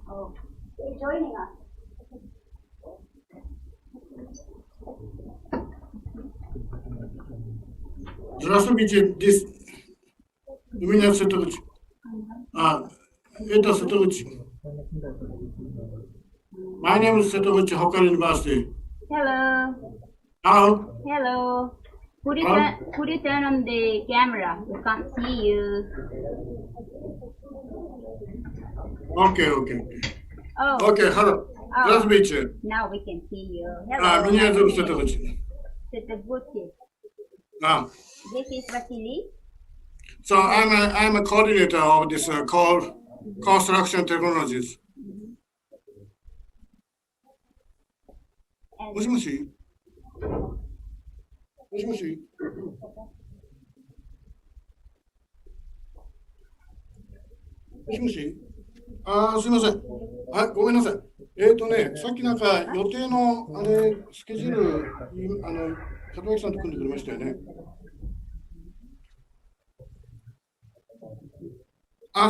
Oh, they're joining us. Здравствуйте, this у меня Сатович. Это Сатович. My name is Satoguchi, Hokkaido University. Hello. Hello. Hello. Could you turn on the camera? We can't see you. Okay. Oh. Okay, hello. Здравствуйте. Now we can see you. Hello. Меня зовут Сатович. Satoguchi. This is Vasily. So I'm a coordinator of this construction technologies. もしもしもしもしもしもしすいません。はい、ごめんなさい。さっきなんか予定のスケジュール、里脇さんと組んでくれましたよね。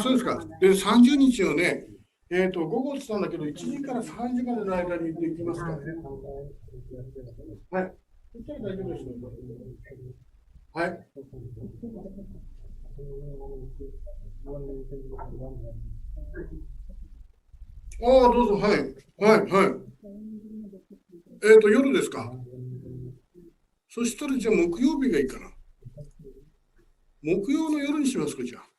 そうですか。で、30日をね、午後って言ったんだけど、1時から3時までの間にできますかね。はい。そしたら大丈夫です。はい。どうぞ、はい。夜ですか。そしたらじゃあ木曜日がいいかな。木曜の夜にしますか、じゃあ。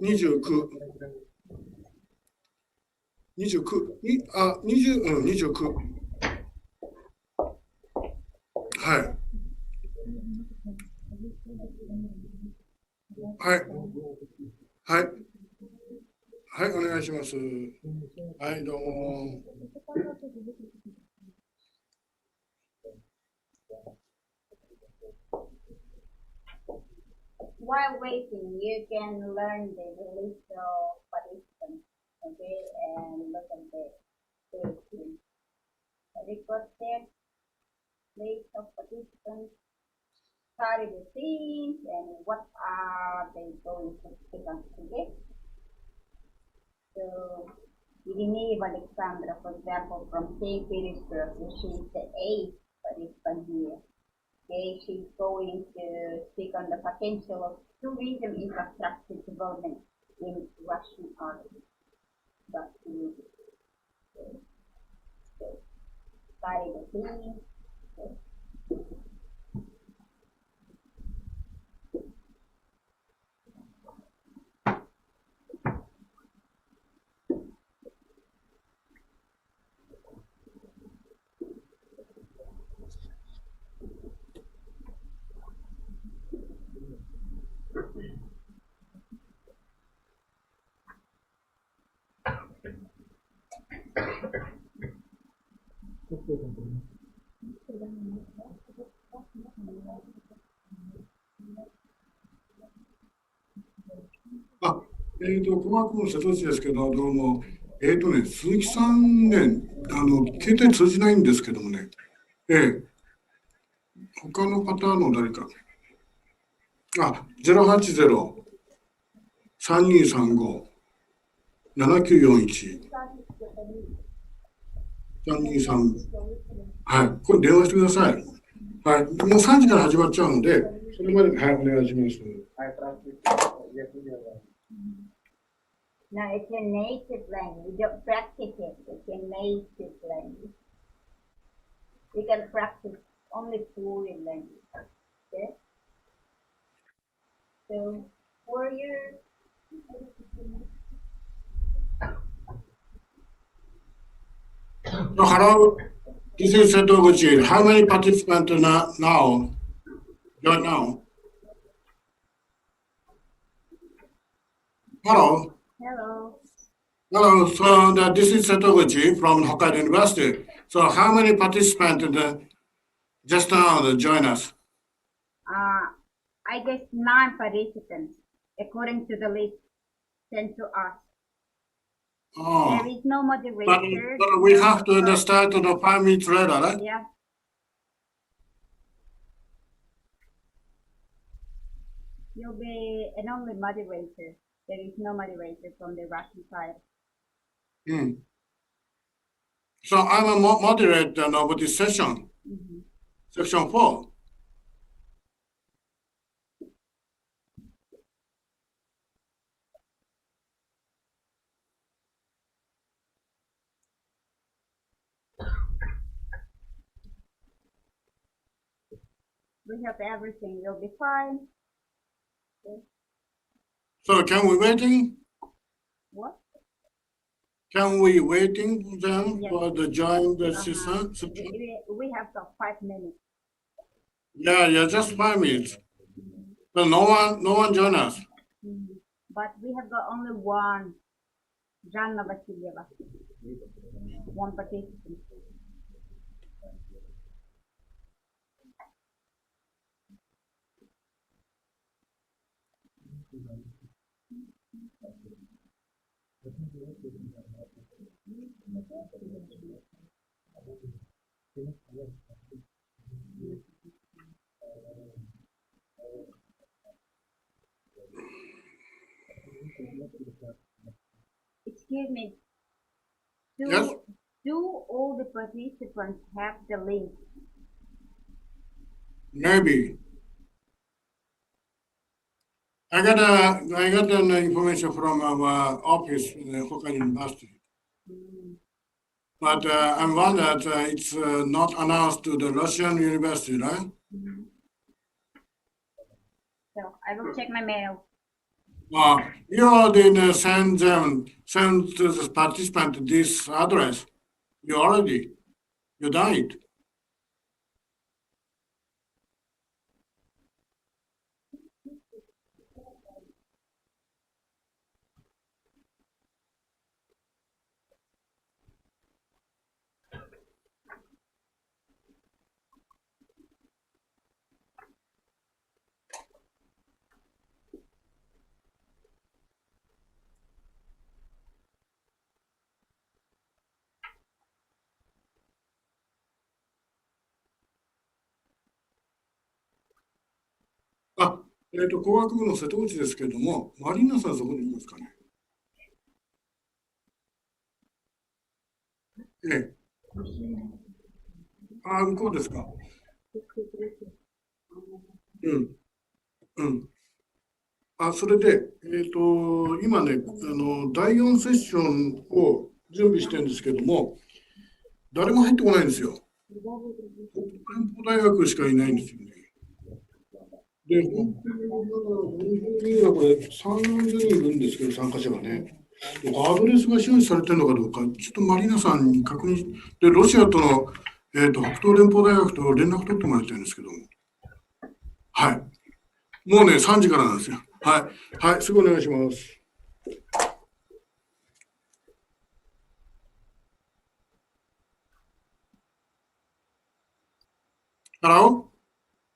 29。はい。はい、お願いします。はい、どうも。While waiting, you can learn the list of participants, okay, and look at the screen. Record there, list of participants, study the themes, and what are they going to speak on today. So, Irineva Alexandra, for example, from St. Petersburg, she's the 8th participant here. Okay, she's going to speak on the potential of tourism infrastructure development in Russian art. That's the study the theme.小学校の瀬戸内ですけど、どうも。鈴木さんね、携帯通じないんですけどもね。他の方の誰か。080-3235-7941。323。はい。これ電話してください。はい。もう3時から始まっちゃうので、それまでに、はい、お願いします。No, it's your native language. You don't practice it. It's your native language. You can practice only foreign language. Okay? So, for your hello, this is Satoguchi. How many participants now? Right now? Hello. Hello, so this is Satoguchi from Hokkaido University. So how many participants just now join us? I guess 9 participants, according to the list sent to us. There is no moderator. But we have to start the 5 minutes later, right? Yeah. You'll be an only moderator. there is no moderator from the Russian side. So I'm a moderator of this session, section 4. We have everything, you'll be fine. Okay. So can we waiting? What? Can we waiting them for the join the system? We have 5 minutes. Yeah, just 5 minutes. But no one join us. But we have got only one, Janna Vasilyeva, one participant. Excuse me. Do all the participants have the link? Maybe. I got the information from our office in the Hokkaido University. But I'm wondering that it's not announced to the Russian university, right? So I will check my mail. You didn't send to the participant this address. You done it.工学部の瀬戸内ですけれども、マリーナさんそこにいますかね。向こうですか。それで、今ね、第4セッションを準備してるんですけども、誰も入ってこないんですよ。連邦大学しかいないんですよね。で、本当に50人はこれ、3、40人いるんですけど、参加者がね。アドレスが表示されてるのかどうか、ちょっとマリナさんに確認で、ロシアとの、北東連邦大学と連絡取ってもらいたいんですけども。はい。もうね、3時からなんですよ。はい。はい、すぐお願いします。Hello?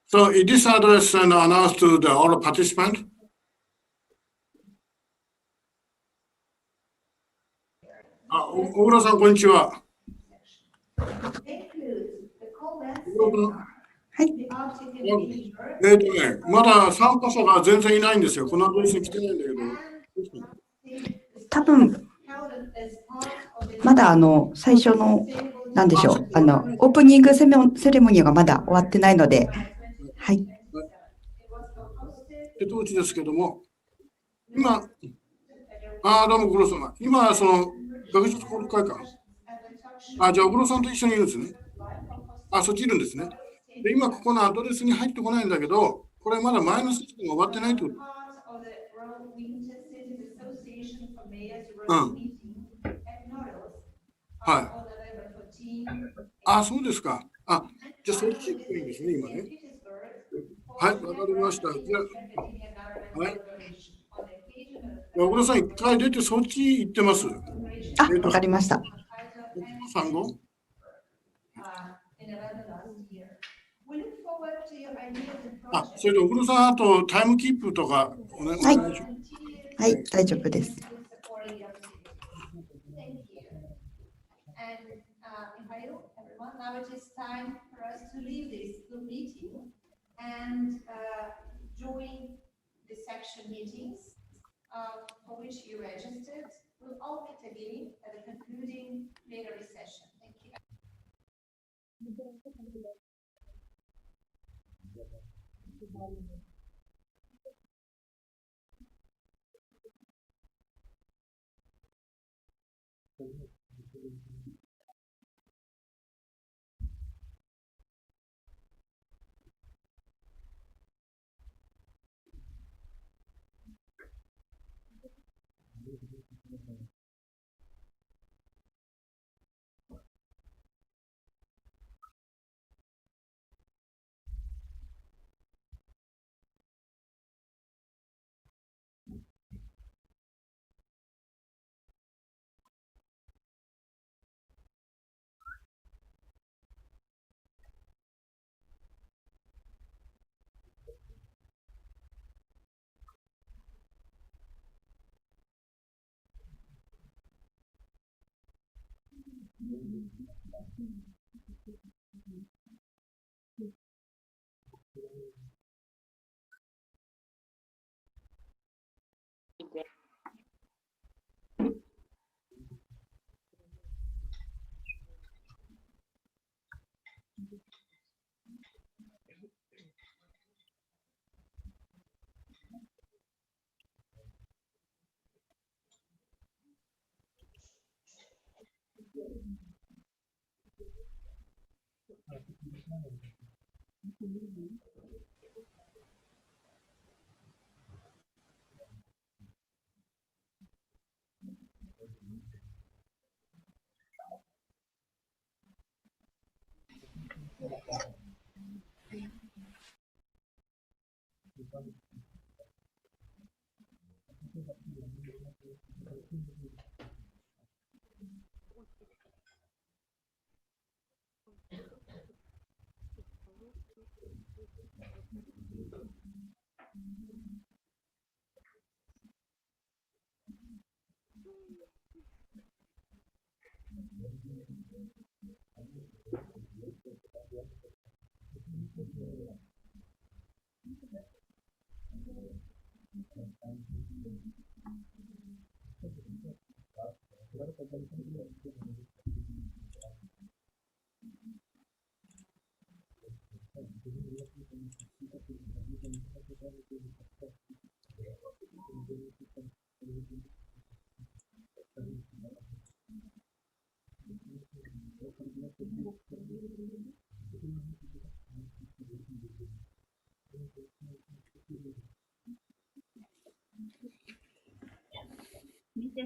So is this address announced to the all participants? 小倉さん、こんにちは。はい。まだ参加者が全然いないんですよ。このアドレスに来てないんだけど。多分まだ最初の何でしょう、オープニングセレモニーがまだ終わってないので、はい。瀬戸内ですけども、今、どうも小倉様。今、その学術交流会館。じゃあ小倉さんと一緒にいるんですね。そっちいるんですね。で、今ここのアドレスに入ってこないんだけど、これまだ前のセッションが終わってないってこと。はい。そうですか。じゃあそっち行くといいんですね、今ね。はい、わかりました。じゃあ、はい。小倉さん、一回出てそっち行ってます。わかりました。産後それで小倉さん、あとタイムキープとかお願いします。はい、大丈夫です。Now it is time for us to leave this Zoom meeting and join the section meetings of which you registered. We'll all meet again at the concluding plenary session. Thank you. Mr.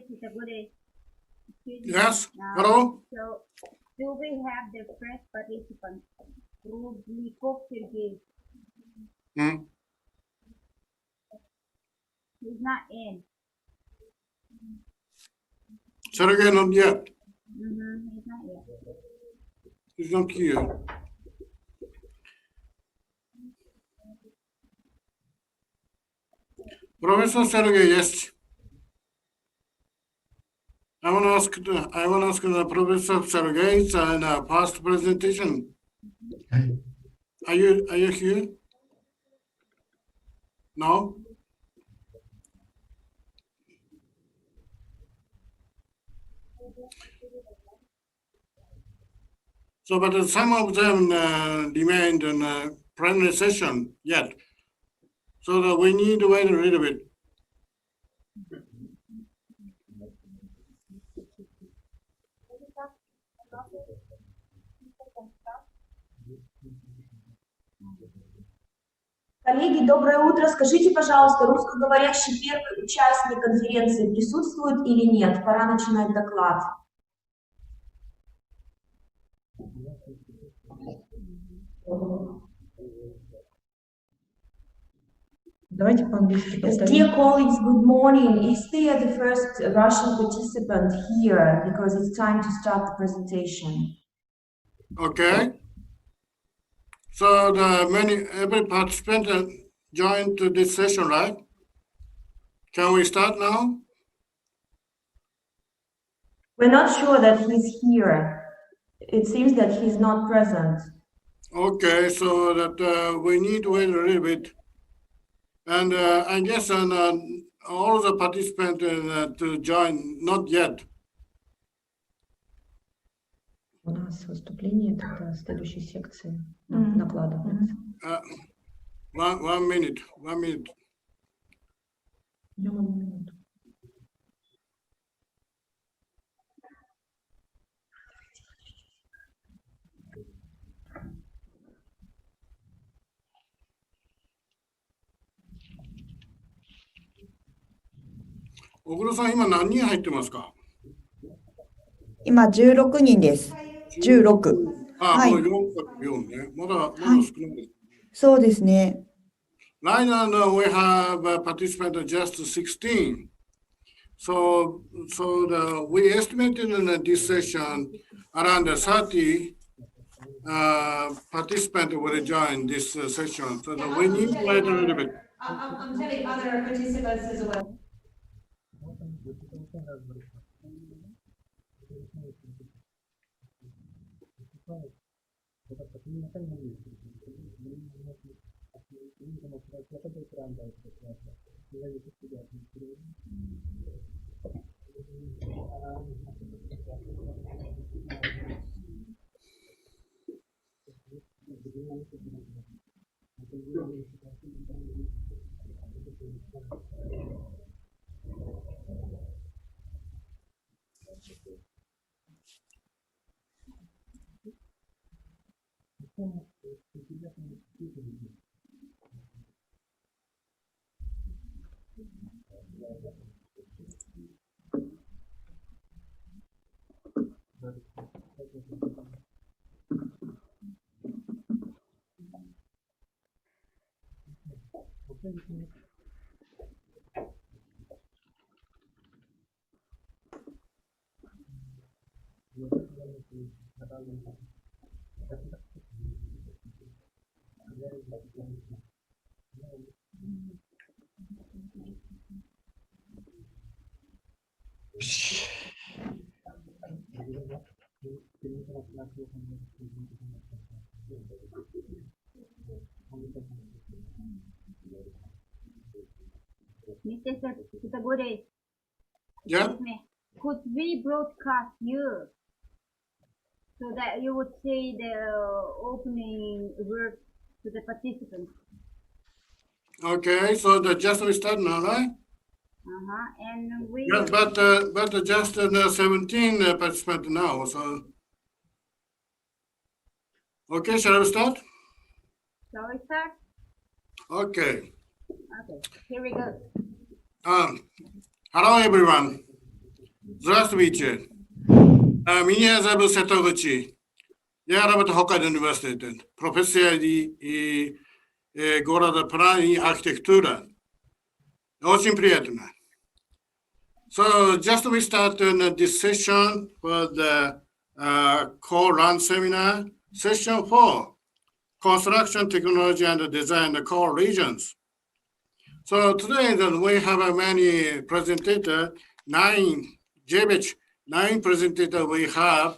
Sitagure, Yes, hello? So, do we have the first participant, Republic Sergey? Hmm. He's not in. Sergey, not yet. He's not yet. He's not here. Professor Sergey, yes. I want to ask the Professor Sergey in a past presentation. Are you here? No? So, but some of them remained in a plenary session yet. So that we need to wait a little bit. Коллеги, доброе утро. Скажите, пожалуйста, русскоговорящий первый участник конференции присутствует или нет? Пора начинать доклад. Давайте по-английски повторим. Dear colleagues, good morning. Is there the first Russian participant here? Because it's time to start the presentation. Okay. So every participant joined this session, right? Can we start now? We're not sure that he's here. It seems that he's not present. Okay, so that we need to wait a little bit. And I guess all the participants to join, not yet. У нас выступление тогда следующей секции Мгм. накладывается. One minute. Ждем 1 минуту.小黒さん、今何人入ってますか？今16人です。16。あ、はいもう4ね。まだ少ないです。そうですね。Right now, we have participants just 16. So we estimated in this session around 30 participants will join this session. So we need to wait a little bit. I'm telling other participants as well. Mr. Kitagure, Yeah. excuse me. Could we broadcast you so that you would say the opening words to the participants? Okay, so just we start now, right? And we. Yeah, but just 17 participants now. So okay, shall we start? Shall we start? Okay. Okay, here we go. Hello, everyone. Здравствуйте. Меня зовут Сатогучи. Я работаю в Hokkaido университете. Профессор города плана и архитектура. Очень приятно. So just we start this session for the core-run seminar, session 4, construction technology and design the core regions. So today we have many presentators, 9 presentators we have.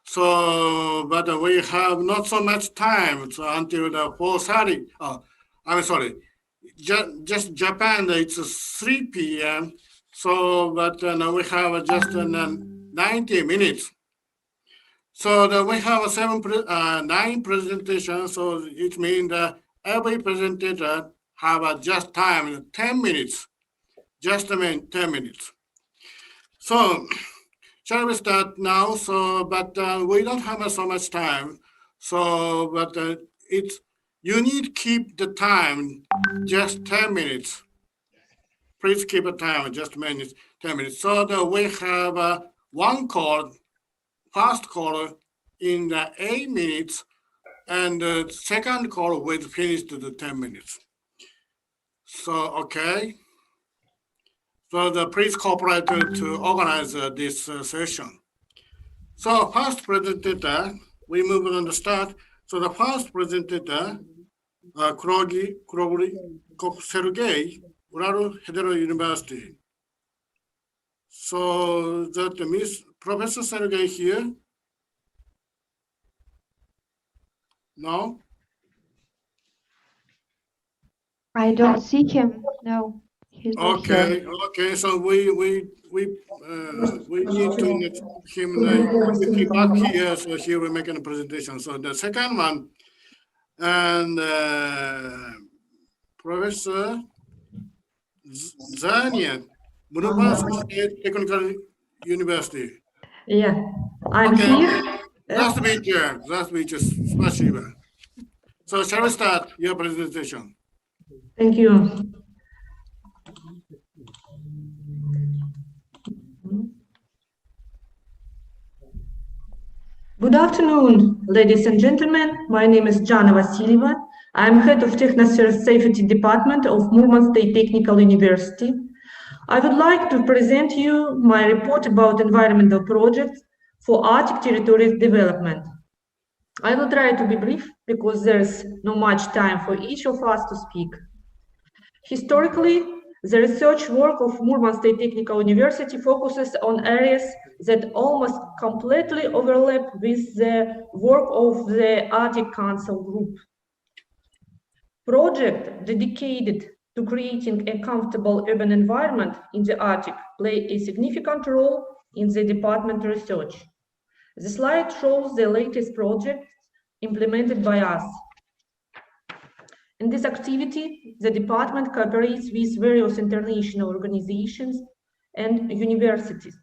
So, but we have not so much time until the 4:30. I'm sorry, just Japan, it's 3 p.m. So, but we have just 90 minutes. So we have 9 presentations. So it means that every presenter have just time 10 minutes, just 10 minutes. So shall we start now? So, but we don't have so much time. So, but it's you need to keep the time just 10 minutes. Please keep the time just 10 minutes. So we have one call, first call in the 8 minutes, and the second call will finish to the 10 minutes. So, okay. So please cooperate to organize this session. So first presenter, we move on the start. So the first presenter, Sergey, Uralo Federal University. So that Miss Professor Sergey here? No? I don't see him. No, He's not here. Okay. So we need to let him if he back here, so he will make a presentation. So the second one, and Professor Zanian, Murmansk State Technical University. Yeah, I'm Okay. here. Nice to meet you. Nice to meet you. Спасибо. So shall we start your presentation? Thank you. Good afternoon, ladies and gentlemen. My name is Jana Vasilieva. I'm head of Technosphere Safety Department of Murmansk State Technical University. I would like to present you my report about environmental projects for Arctic territories development. I will try to be brief because there's not much time for each of us to speak. Historically, the research work of Murmansk State Technical University focuses on areas that almost completely overlap with the work of the Arctic Council Group. Projects dedicated to creating a comfortable urban environment in the Arctic play a significant role in the department research. The slide shows the latest project implemented by us. In this activity, the department cooperates with various international organizations and universities.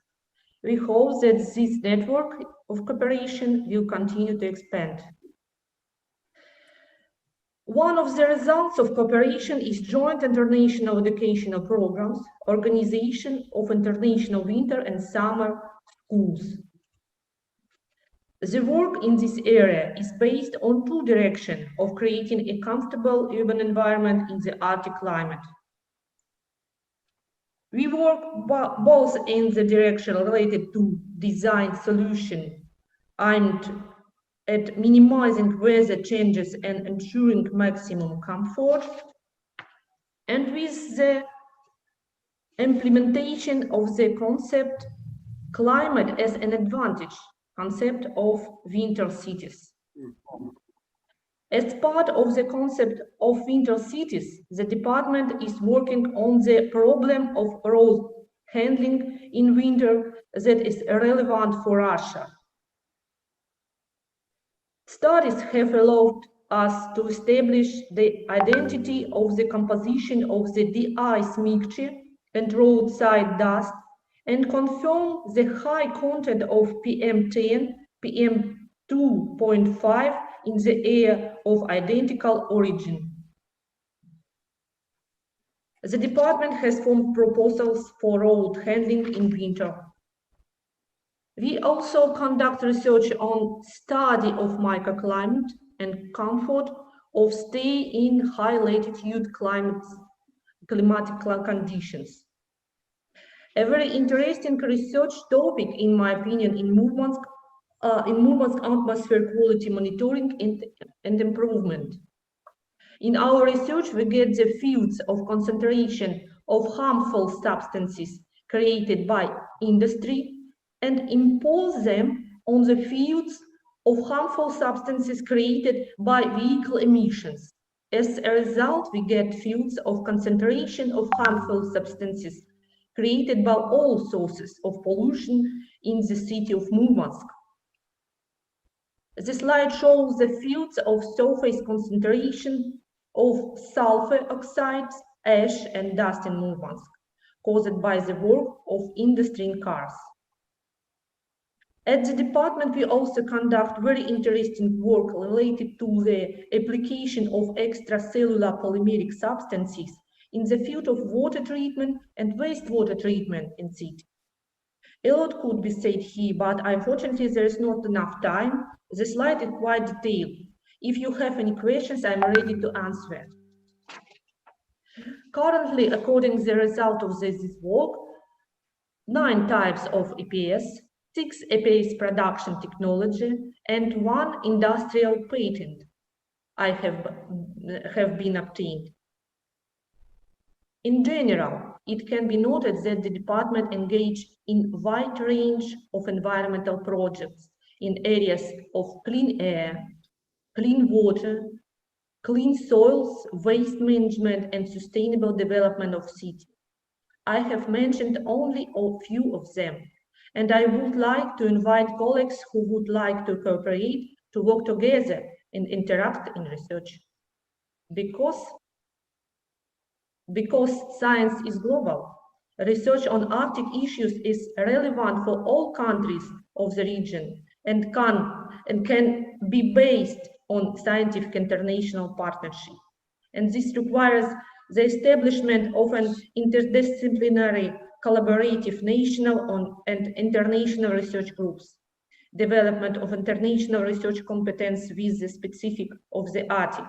We hope that this network of cooperation will continue to expand. One of the results of cooperation is joint international educational programs, organization of international winter and summer schools. The work in this area is based on two directions of creating a comfortable urban environment in the Arctic climate. We work both in the direction related to design solution aimed at minimizing weather changes and ensuring maximum comfort, and with the implementation of the concept climate as an advantage concept of winter cities. As part of the concept of winter cities, the department is working on the problem of road handling in winter that is relevant for Russia. Studies have allowed us to establish the identity of the composition of the de-ice mixture and roadside dust and confirm the high content of PM10, PM2.5 in the air of identical origin. The department has formed proposals for road handling in winter. We also conduct research on study of microclimate and comfort of stay in high latitude climatic conditions. A very interesting research topic, in my opinion, in Murmansk atmosphere quality monitoring and improvement. In our research, we get the fields of concentration of harmful substances created by industry and impose them on the fields of harmful substances created by vehicle emissions. As a result, we get fields of concentration of harmful substances created by all sources of pollution in the city of Murmansk. The slide shows the fields of surface concentration of sulfur oxides, ash, and dust in Murmansk, caused by the work of industry in cars. At the department, we also conduct very interesting work related to the application of extracellular polymeric substances in the field of water treatment and wastewater treatment in cities. A lot could be said here, but unfortunately there is not enough time. The slide is quite detailed. If you have any questions, I'm ready to answer. Currently, according to the result of this work, 9 types of EPS, 6 EPS production technology, and 1 industrial patent have been obtained. In general, it can be noted that the department engaged in a wide range of environmental projects in areas of clean air, clean water, clean soils, waste management, and sustainable development of cities. I have mentioned only a few of them, and I would like to invite colleagues who would like to cooperate to work together and interact in research. Because science is global, research on Arctic issues is relevant for all countries of the region and can be based on scientific international partnership. And this requires the establishment of an interdisciplinary, collaborative national and international research groups, development of international research competence with the specific of the Arctic,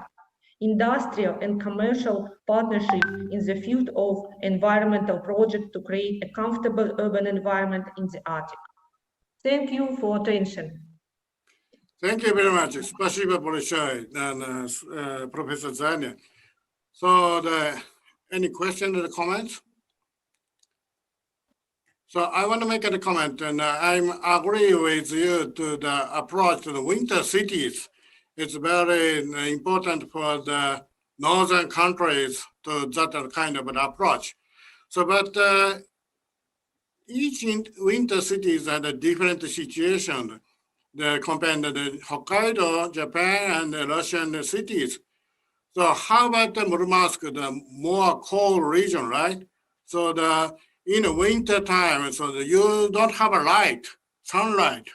industrial and commercial partnership in the field of environmental projects to create a comfortable urban environment in the Arctic. Thank you for attention. Thank you very much. Спасибо большое, Professor Zania. So, any questions or comments? So I want to make a comment, and I agree with you to the approach to the winter cities. It's very important for the northern countries to that kind of an approach. So, but each winter cities had a different situation. Compared to the Hokkaido, Japan, and the Russian cities. So how about the Murmansk, the more cold region, right? So in the winter time, so you don't have a sunlight.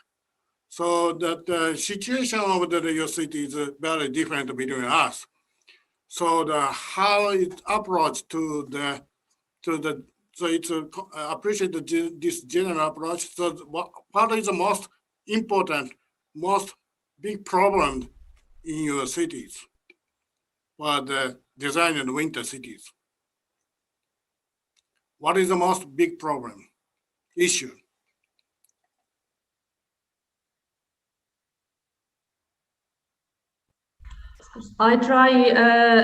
So that the situation of your city is very different between us. So how it approach to the so it's appreciate this general approach. So what is the most important, most big problem in your cities for the design of winter cities? What is the most big problem, issue? I try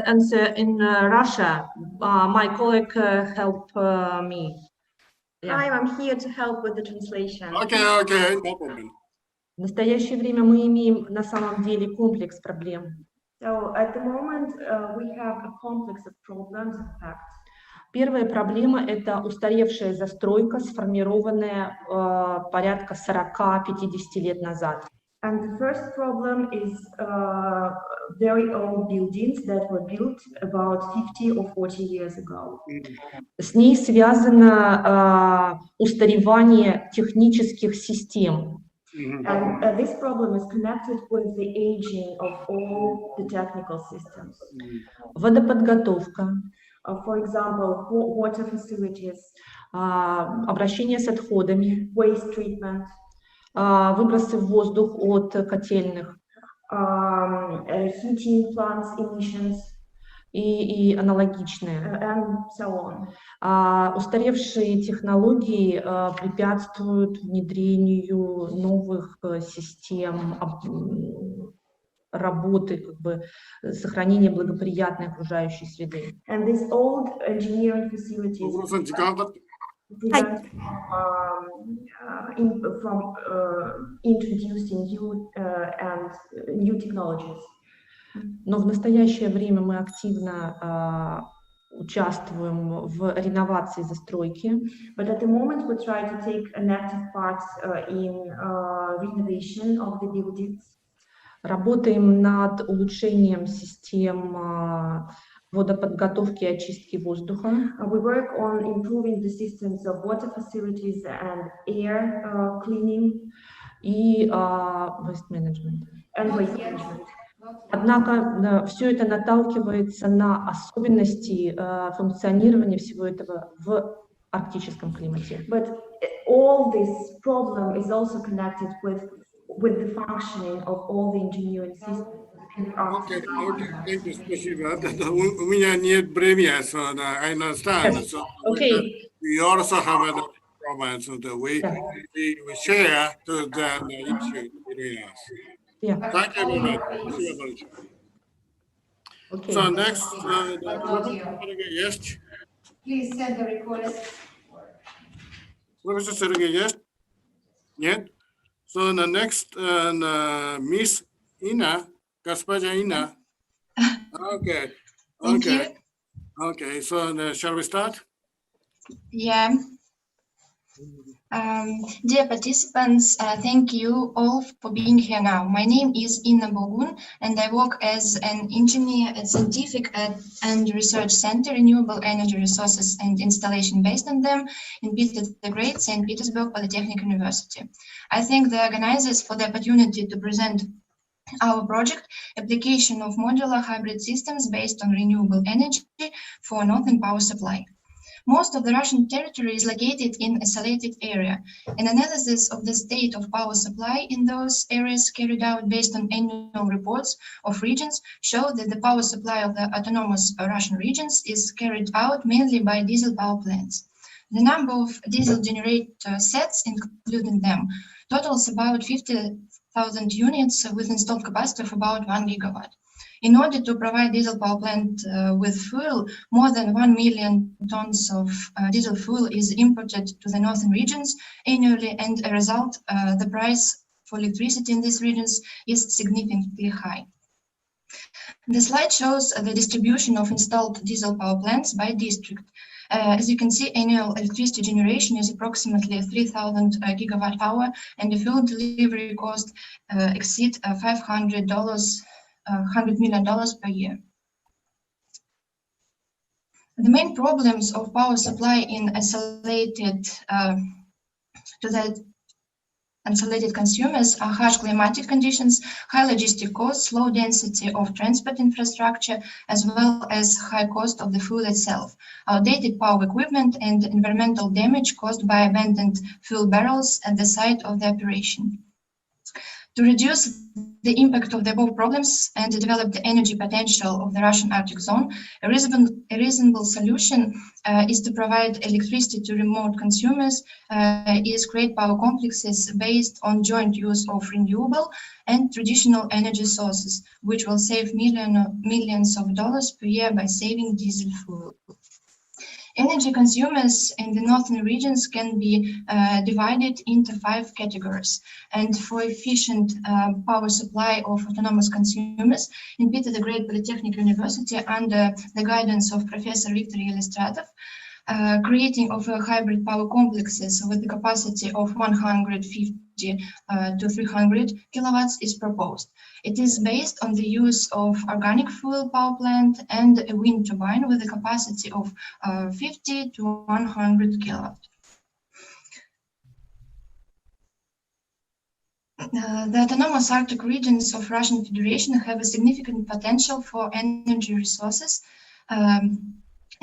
answer in Russia. My colleague help me. Yeah. Hi, I'm here to help with the translation. Okay, no problem. В настоящее время мы имеем на самом деле комплекс проблем. So at the moment, we have a complex of problems, in fact. Первая проблема – это устаревшая застройка, сформированная порядка 40-50 лет назад. And the first problem is very old buildings that were built about 50 or 40 years ago. С ней связано устаревание технических систем. And this problem is connected with the aging of all the technical systems. Водоподготовка. For example, water facilities, обращение с отходами, waste treatment, выбросы в воздух от котельных, heating plants emissions, и аналогичные. And so on. Устаревшие технологии препятствуют внедрению новых систем работы, как бы сохранения благоприятной окружающей среды. And these old engineering facilities prevent from introducing new technologies. Но в настоящее время мы активно участвуем в реновации застройки. But at the moment we try to take an active part in renovation of the buildings. Работаем над улучшением систем водоподготовки и очистки воздуха. We work on improving the systems of water facilities and air cleaning. И waste management. And waste management. Однако все это наталкивается на особенности функционирования всего этого в арктическом климате. But all this problem is also connected with the functioning of all the engineering systems. Okay, thank you, спасибо. У меня нет времени, so I understand. Yes. So Okay. we also have a problem, so that we share to the issue between us. Yeah. Thank you very much. Okay. So next, Yes. Please send the request. Professor Sergey, yes? Нет? So the next, Miss Ina, Gaspaja Ina. Okay. Thank you. Okay, so shall we start? Yeah. Dear participants, thank you all for being here now. My name is Inna Bogun, and I work as an engineer at Scientific and Research Center, Renewable Energy Resources and Installation based on them in Peter the Great, St. Petersburg Polytechnic University. I thank the organizers for the opportunity to present our project, application of modular hybrid systems based on renewable energy for northern power supply. Most of the Russian territory is located in a isolated area. An analysis of the state of power supply in those areas carried out based on annual reports of regions show that the power supply of the autonomous Russian regions is carried out mainly by diesel power plants. The number of diesel generator sets, including them, totals about 50,000 units with installed capacity of about 1 gigawatt. In order to provide diesel power plant with fuel, more than 1 million tons of diesel fuel is imported to the northern regions annually, and as a result, the price for electricity in these regions is significantly high. The slide shows the distribution of installed diesel power plants by district. As you can see, annual electricity generation is approximately 3,000 gigawatt hour, and the fuel delivery cost exceeds $500 $100 million per year. The main problems of power supply in isolated consumers are harsh climatic conditions, high logistic costs, low density of transport infrastructure, as well as high cost of the fuel itself, outdated power equipment, and environmental damage caused by abandoned fuel barrels at the site of the operation. To reduce the impact of the above problems and to develop the energy potential of the Russian Arctic zone, a reasonable solution is to provide electricity to remote consumers, is create power complexes based on joint use of renewable and traditional energy sources, which will save millions of dollars per year by saving diesel fuel. Energy consumers in the northern regions can be divided into 5 categories. And for efficient power supply of autonomous consumers, in Peter the Great Polytechnic University, under the guidance of Professor Viktor Yelistratov, creating of hybrid power complexes with the capacity of 150 to 300 kilowatts is proposed. It is based on the use of organic fuel power plant and a wind turbine with a capacity of 50 to 100 kilowatts. The autonomous Arctic regions of Russian Federation have a significant potential for energy resources,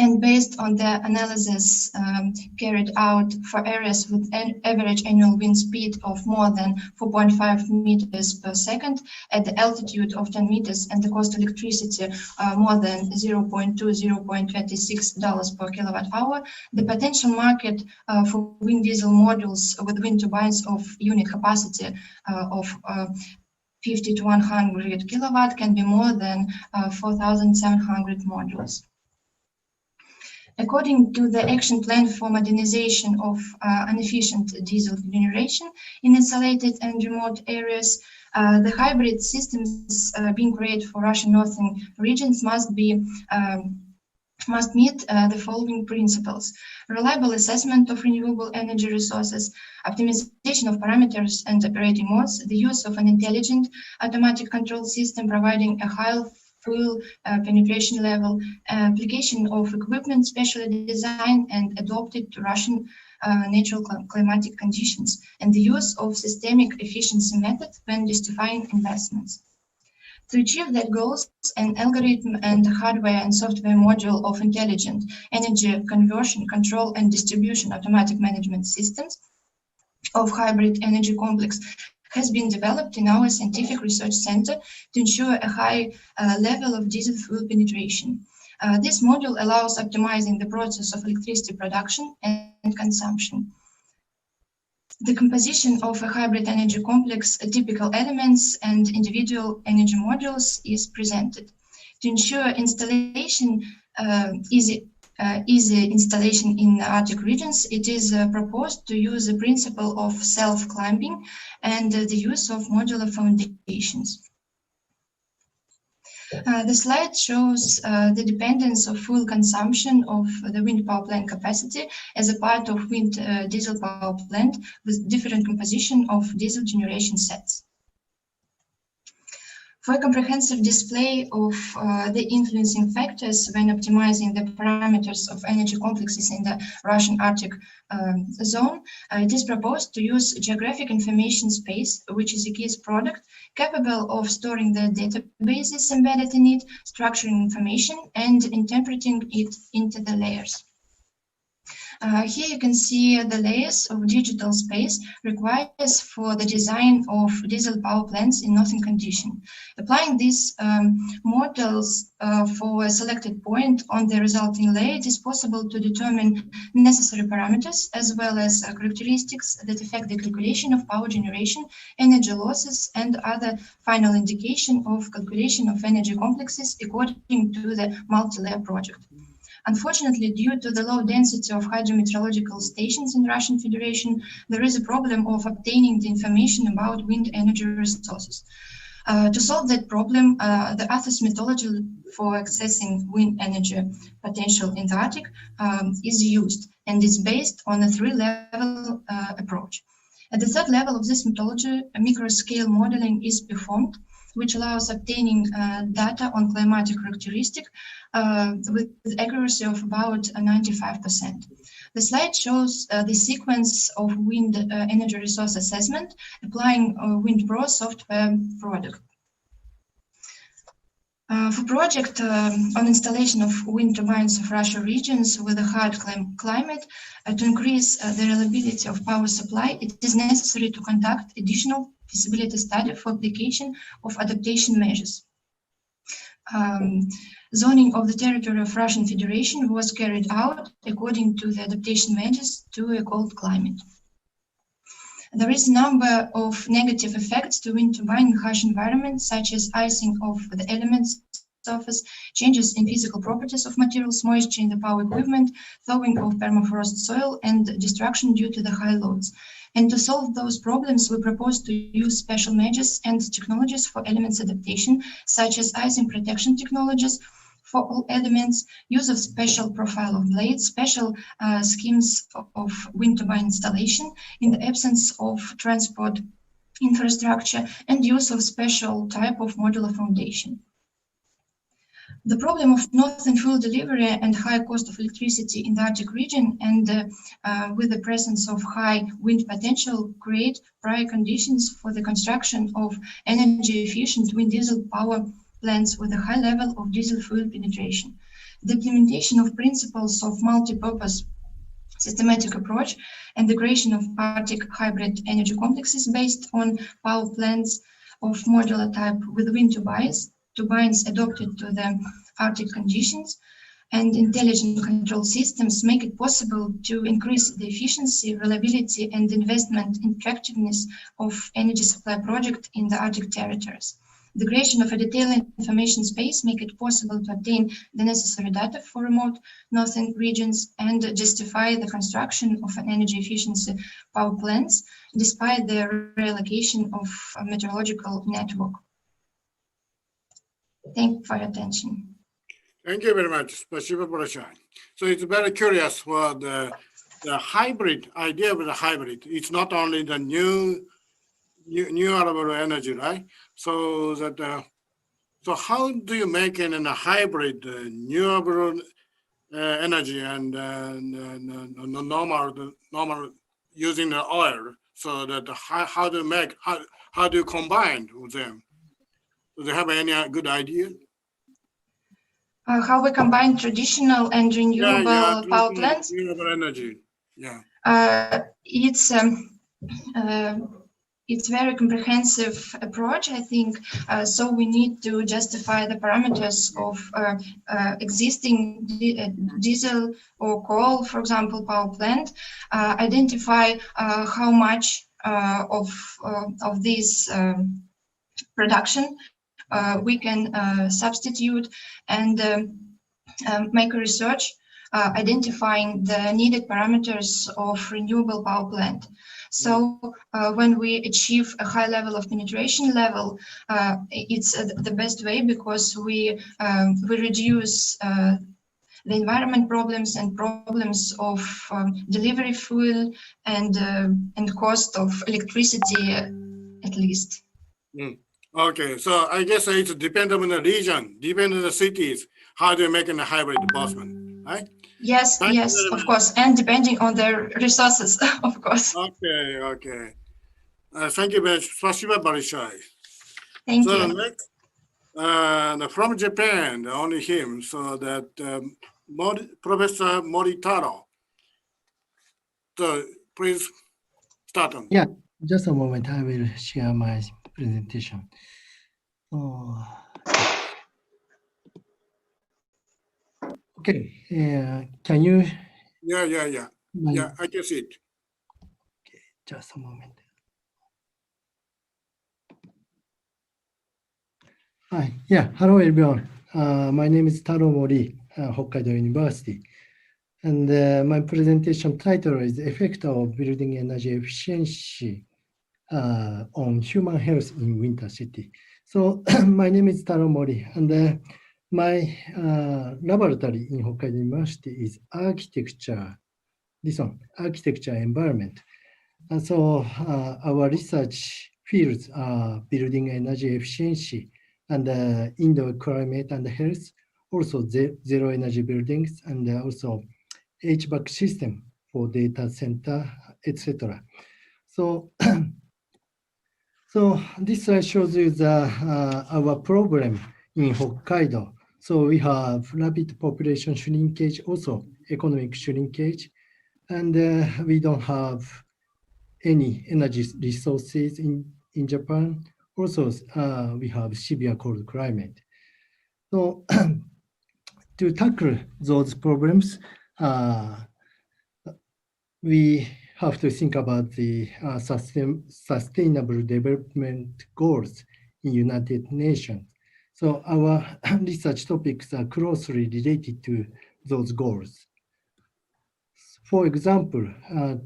and based on the analysis carried out for areas with an average annual wind speed of more than 4.5 meters per second at the altitude of 10 meters and the cost of electricity more than $0.26 per kilowatt hour, the potential market for wind diesel modules with wind turbines of unit capacity of 50 to 100 kilowatt can be more than 4,700 modules. According to the action plan for modernization of inefficient diesel generation in isolated and remote areas, the hybrid systems being created for Russian northern regions must meet the following principles: reliable assessment of renewable energy resources, optimization of parameters and operating modes, the use of an intelligent automatic control system providing a high fuel penetration level, application of equipment specially designed and adopted to Russian natural climatic conditions, and the use of systemic efficiency method when justifying investments. To achieve that goals, an algorithm and hardware and software module of intelligent energy conversion, control, and distribution automatic management systems of hybrid energy complex has been developed in our scientific research center to ensure a high level of diesel fuel penetration. This module allows optimizing the process of electricity production and consumption. The composition of a hybrid energy complex, typical elements and individual energy modules is presented. To ensure installation, easy installation in Arctic regions, it is proposed to use the principle of self-climbing and the use of modular foundations. The slide shows the dependence of fuel consumption of the wind power plant capacity as a part of wind diesel power plant with different composition of diesel generation sets. For a comprehensive display of the influencing factors when optimizing the parameters of energy complexes in the Russian Arctic zone, it is proposed to use geographic information space, which is a GIS product capable of storing the databases embedded in it, structuring information, and interpreting it into the layers. Here you can see the layers of digital space required for the design of diesel power plants in northern condition. Applying these models for a selected point on the resulting layer, it is possible to determine necessary parameters as well as characteristics that affect the calculation of power generation, energy losses, and other final indication of calculation of energy complexes according to the multi-layer project. Unfortunately, due to the low density of hydrometeorological stations in Russian Federation, there is a problem of obtaining the information about wind energy resources. To solve that problem, the Athos methodology for accessing wind energy potential in the Arctic is used, and is based on a three-level approach. At the third level of this methodology, a micro-scale modeling is performed, which allows obtaining data on climatic characteristics with accuracy of about 95%. The slide shows the sequence of wind energy resource assessment applying WindPro software product. For project on installation of wind turbines of Russia regions with a hard climate, to increase the reliability of power supply, it is necessary to conduct additional feasibility study for application of adaptation measures. Zoning of the territory of Russian Federation was carried out according to the adaptation measures to a cold climate. There is a number of negative effects to wind turbine in harsh environments, such as icing of the elements surface, changes in physical properties of materials, moisture in the power equipment, thawing of permafrost soil, and destruction due to the high loads. And to solve those problems, we propose to use special measures and technologies for elements adaptation, such as icing protection technologies for all elements, use of special profile of blades, special schemes of wind turbine installation in the absence of transport infrastructure, and use of special type of modular foundation. The problem of northern fuel delivery and high cost of electricity in the Arctic region, and with the presence of high wind potential, create prior conditions for the construction of energy efficient wind diesel power plants with a high level of diesel fuel penetration. The implementation of principles of multi-purpose systematic approach and the creation of Arctic hybrid energy complexes based on power plants of modular type with wind turbines adapted to the Arctic conditions, and intelligent control systems make it possible to increase the efficiency, reliability, and investment attractiveness of energy supply project in the Arctic territories. The creation of a detailed information space make it possible to obtain the necessary data for remote northern regions and justify the construction of an energy efficiency power plants despite the reallocation of a meteorological network. Thank you for your attention. Thank you very much. Спасибо большое. So it's very curious for the hybrid idea of the hybrid. It's not only the new renewable energy, right? So that so how do you make it in a hybrid renewable energy and normal using the oil? So that how do you make how do you combine with them? Do they have any good idea? How we combine traditional and renewable power plants? Renewable energy, yeah. It's very comprehensive approach, I think. So we need to justify the parameters of existing diesel or coal, for example, power plant, identify how much of this production we can substitute, and make a research identifying the needed parameters of renewable power plant. So when we achieve a high level of penetration level, it's the best way because we reduce the environment problems and problems of delivery fuel and cost of electricity at least. Okay, so I guess it's dependent on the region, depending on the cities, how they're making a hybrid deployment, right? Yes, yes, of course, and depending on their resources, of course. Okay, okay. Thank you very much. Spasiba большое. Thank So you. next, from Japan, only him, so that Professor Moritaro. So please start on. Yeah, just a moment. I will share my presentation. Oh. Okay, can you? Yeah. Yeah, I can see it. Okay, just a moment. Hi, yeah, hello everyone. My name is Taro Mori, Hokkaido University. And my presentation title is Effect of Building Energy Efficiency on Human Health in Winter City. So my name is Taro Mori, and my laboratory in Hokkaido University is architecture, architecture environment. And so our research fields are building energy efficiency and indoor climate and health, also zero energy buildings, and also HVAC system for data center, etc. So, so this slide shows you our problem in Hokkaido. So we have rapid population shrinkage, also economic shrinkage, and we don't have any energy resources in Japan. Also, we have severe cold climate. So to tackle those problems, we have to think about the sustainable development goals in United Nations. So our research topics are closely related to those goals. For example,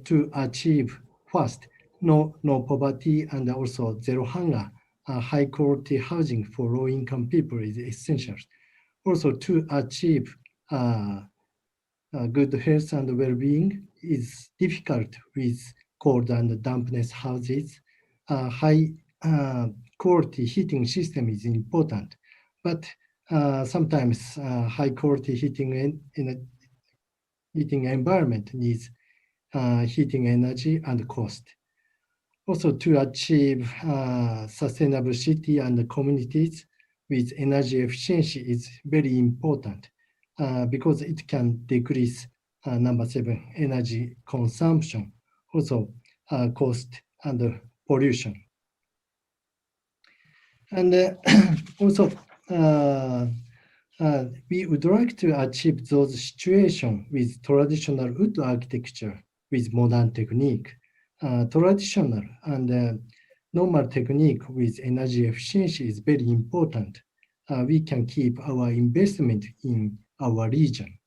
to achieve first, no poverty and also zero hunger, high quality housing for low income people is essential. Also to achieve good health and well-being is difficult with cold and dampness houses. High quality heating system is important, but sometimes high quality heating heating environment needs heating energy and cost. Also to achieve sustainable city and communities with energy efficiency is very important because it can decrease number 7, energy consumption, also cost and pollution. And also we would like to achieve those situations with traditional wood architecture with modern technique. Traditional and normal technique with energy efficiency is very important. We can keep our investment in our region.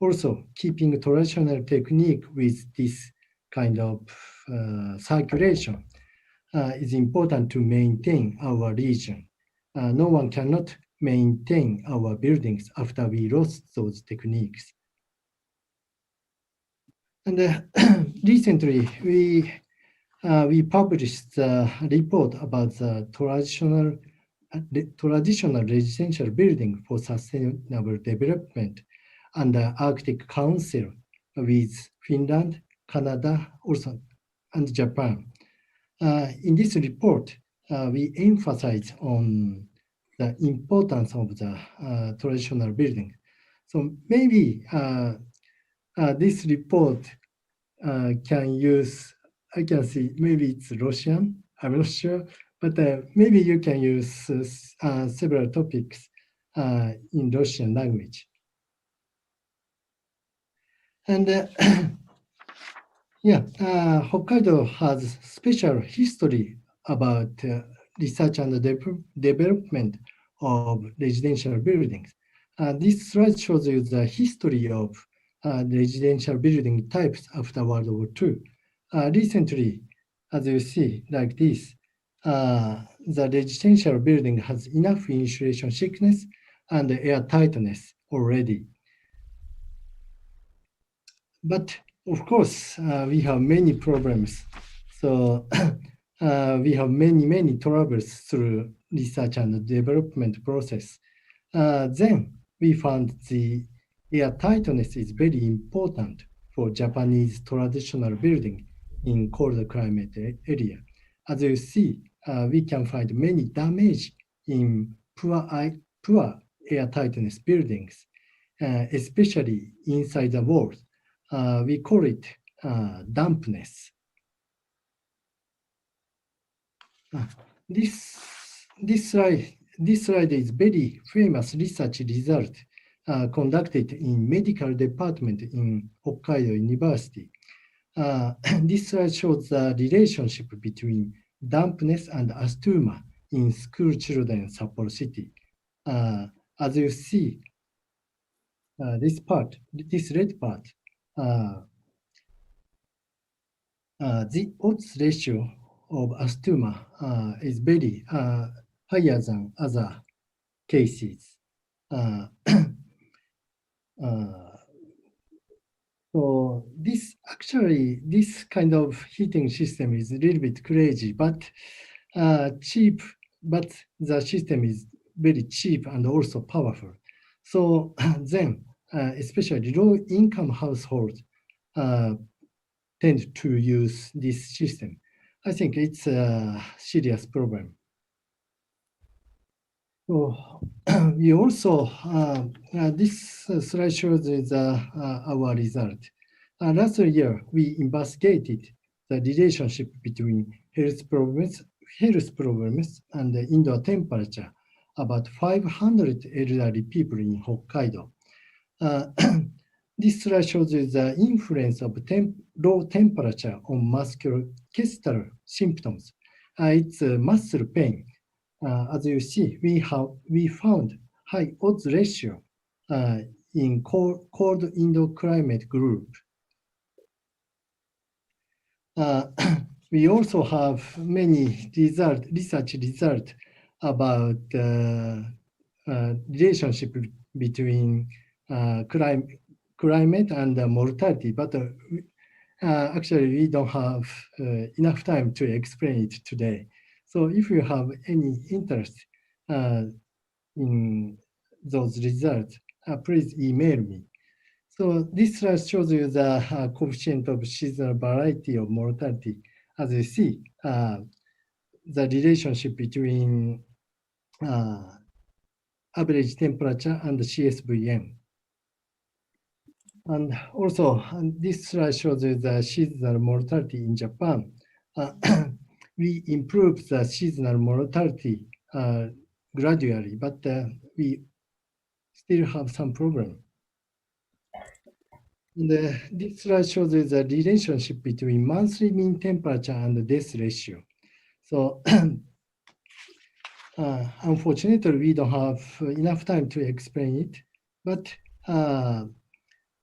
Also, keeping traditional technique with this kind of circulation is important to maintain our region. No one cannot maintain our buildings after we lost those techniques. And recently, we published a report about the traditional residential building for sustainable development and the Arctic Council with Finland, Canada, also, and Japan. In this report, we emphasize on the importance of the traditional building. So maybe this report can use, I can see, maybe it's Russian, I'm not sure, but maybe you can use several topics in Russian language. And yeah, Hokkaido has special history about research and development of residential buildings. This slide shows you the history of residential building types after World War II. recently, as you see, like this, the residential building has enough insulation thickness and air tightness already. But of course, we have many problems. So we have many troubles through research and development process. Then we found the air tightness is very important for Japanese traditional building in cold climate area. As you see, we can find many damage in poor air tightness buildings, especially inside the walls. We call it dampness. This slide is very famous research result conducted in medical department in Hokkaido University. This slide shows the relationship between dampness and asthma in school children in Sapporo City. As you see, this red part, the odds ratio of asthma is very higher than other cases. So this kind of heating system is a little bit crazy, but cheap. But the system is very cheap and also powerful. So then, especially low-income households tend to use this system. I think it's a serious problem. So we also, this slide shows our result. Last year, we investigated the relationship between health problems and the indoor temperature, about 500 elderly people in Hokkaido. This slide shows the influence of low temperature on musculoskeletal symptoms. It's muscle pain. As you see, we found high odds ratio in cold indoor climate group. We also have many research results about relationship between climate and mortality, but actually we don't have enough time to explain it today. So if you have any interest in those results, please email me. So this slide shows you the coefficient of seasonal variety of mortality. As you see, the relationship between average temperature and the CSVM. And also, this slide shows you the seasonal mortality in Japan. We improved the seasonal mortality gradually, but we still have some problem. And, this slide shows you the relationship between monthly mean temperature and the death ratio. So unfortunately, we don't have enough time to explain it, but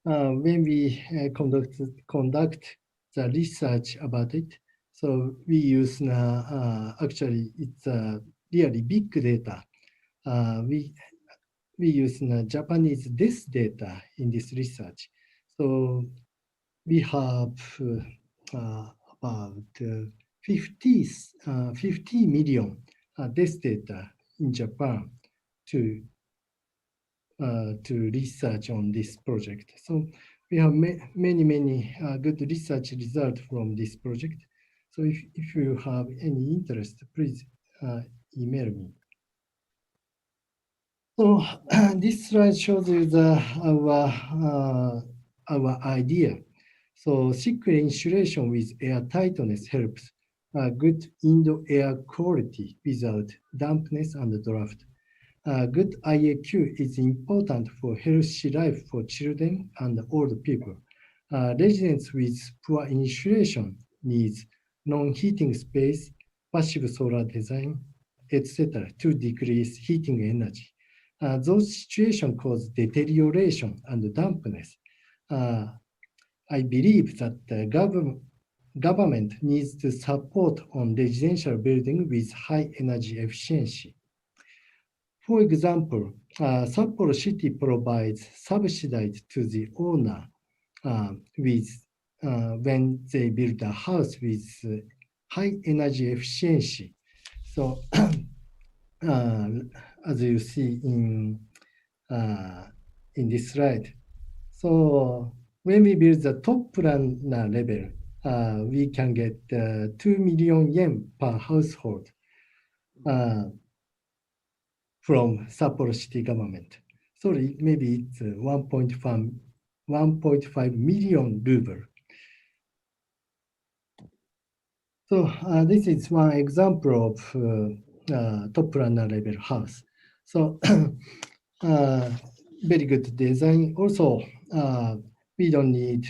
when we conduct the research about it, so we use actually it's really big data. We use Japanese death data in this research. So we have about 50 million death data in Japan to research on this project. So we have many good research results from this project. So if you have any interest, please email me. So this slide shows you our idea. So thick insulation with air tightness helps good indoor air quality without dampness and draft. Good IAQ is important for healthy life for children and old people. Residents with poor insulation needs non-heating space, passive solar design, etc. to decrease heating energy. Those situations cause deterioration and dampness. I believe that the government needs to support on residential building with high energy efficiency. For example, Sapporo City provides subsidies to the owner when they build a house with high energy efficiency. So, as you see in this slide, so when we build the top planner level, we can get 2 million yen per household from Sapporo City government. Sorry, maybe it's 1.5 million ruble. So this is one example of top planner level house. So very good design. Also, we don't need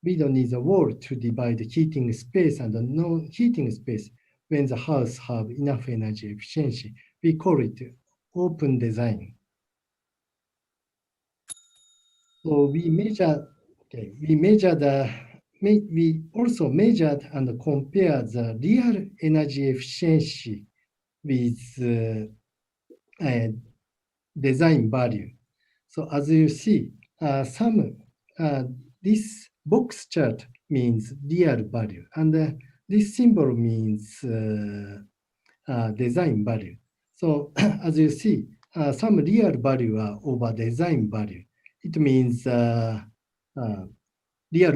the wall to divide the heating space and the non-heating space when the house have enough energy efficiency. We call it open design. So we also measured and compared the real energy efficiency with design value. So as you see, this box chart means real value, and this symbol means design value. So as you see, some real value are over design value. It means real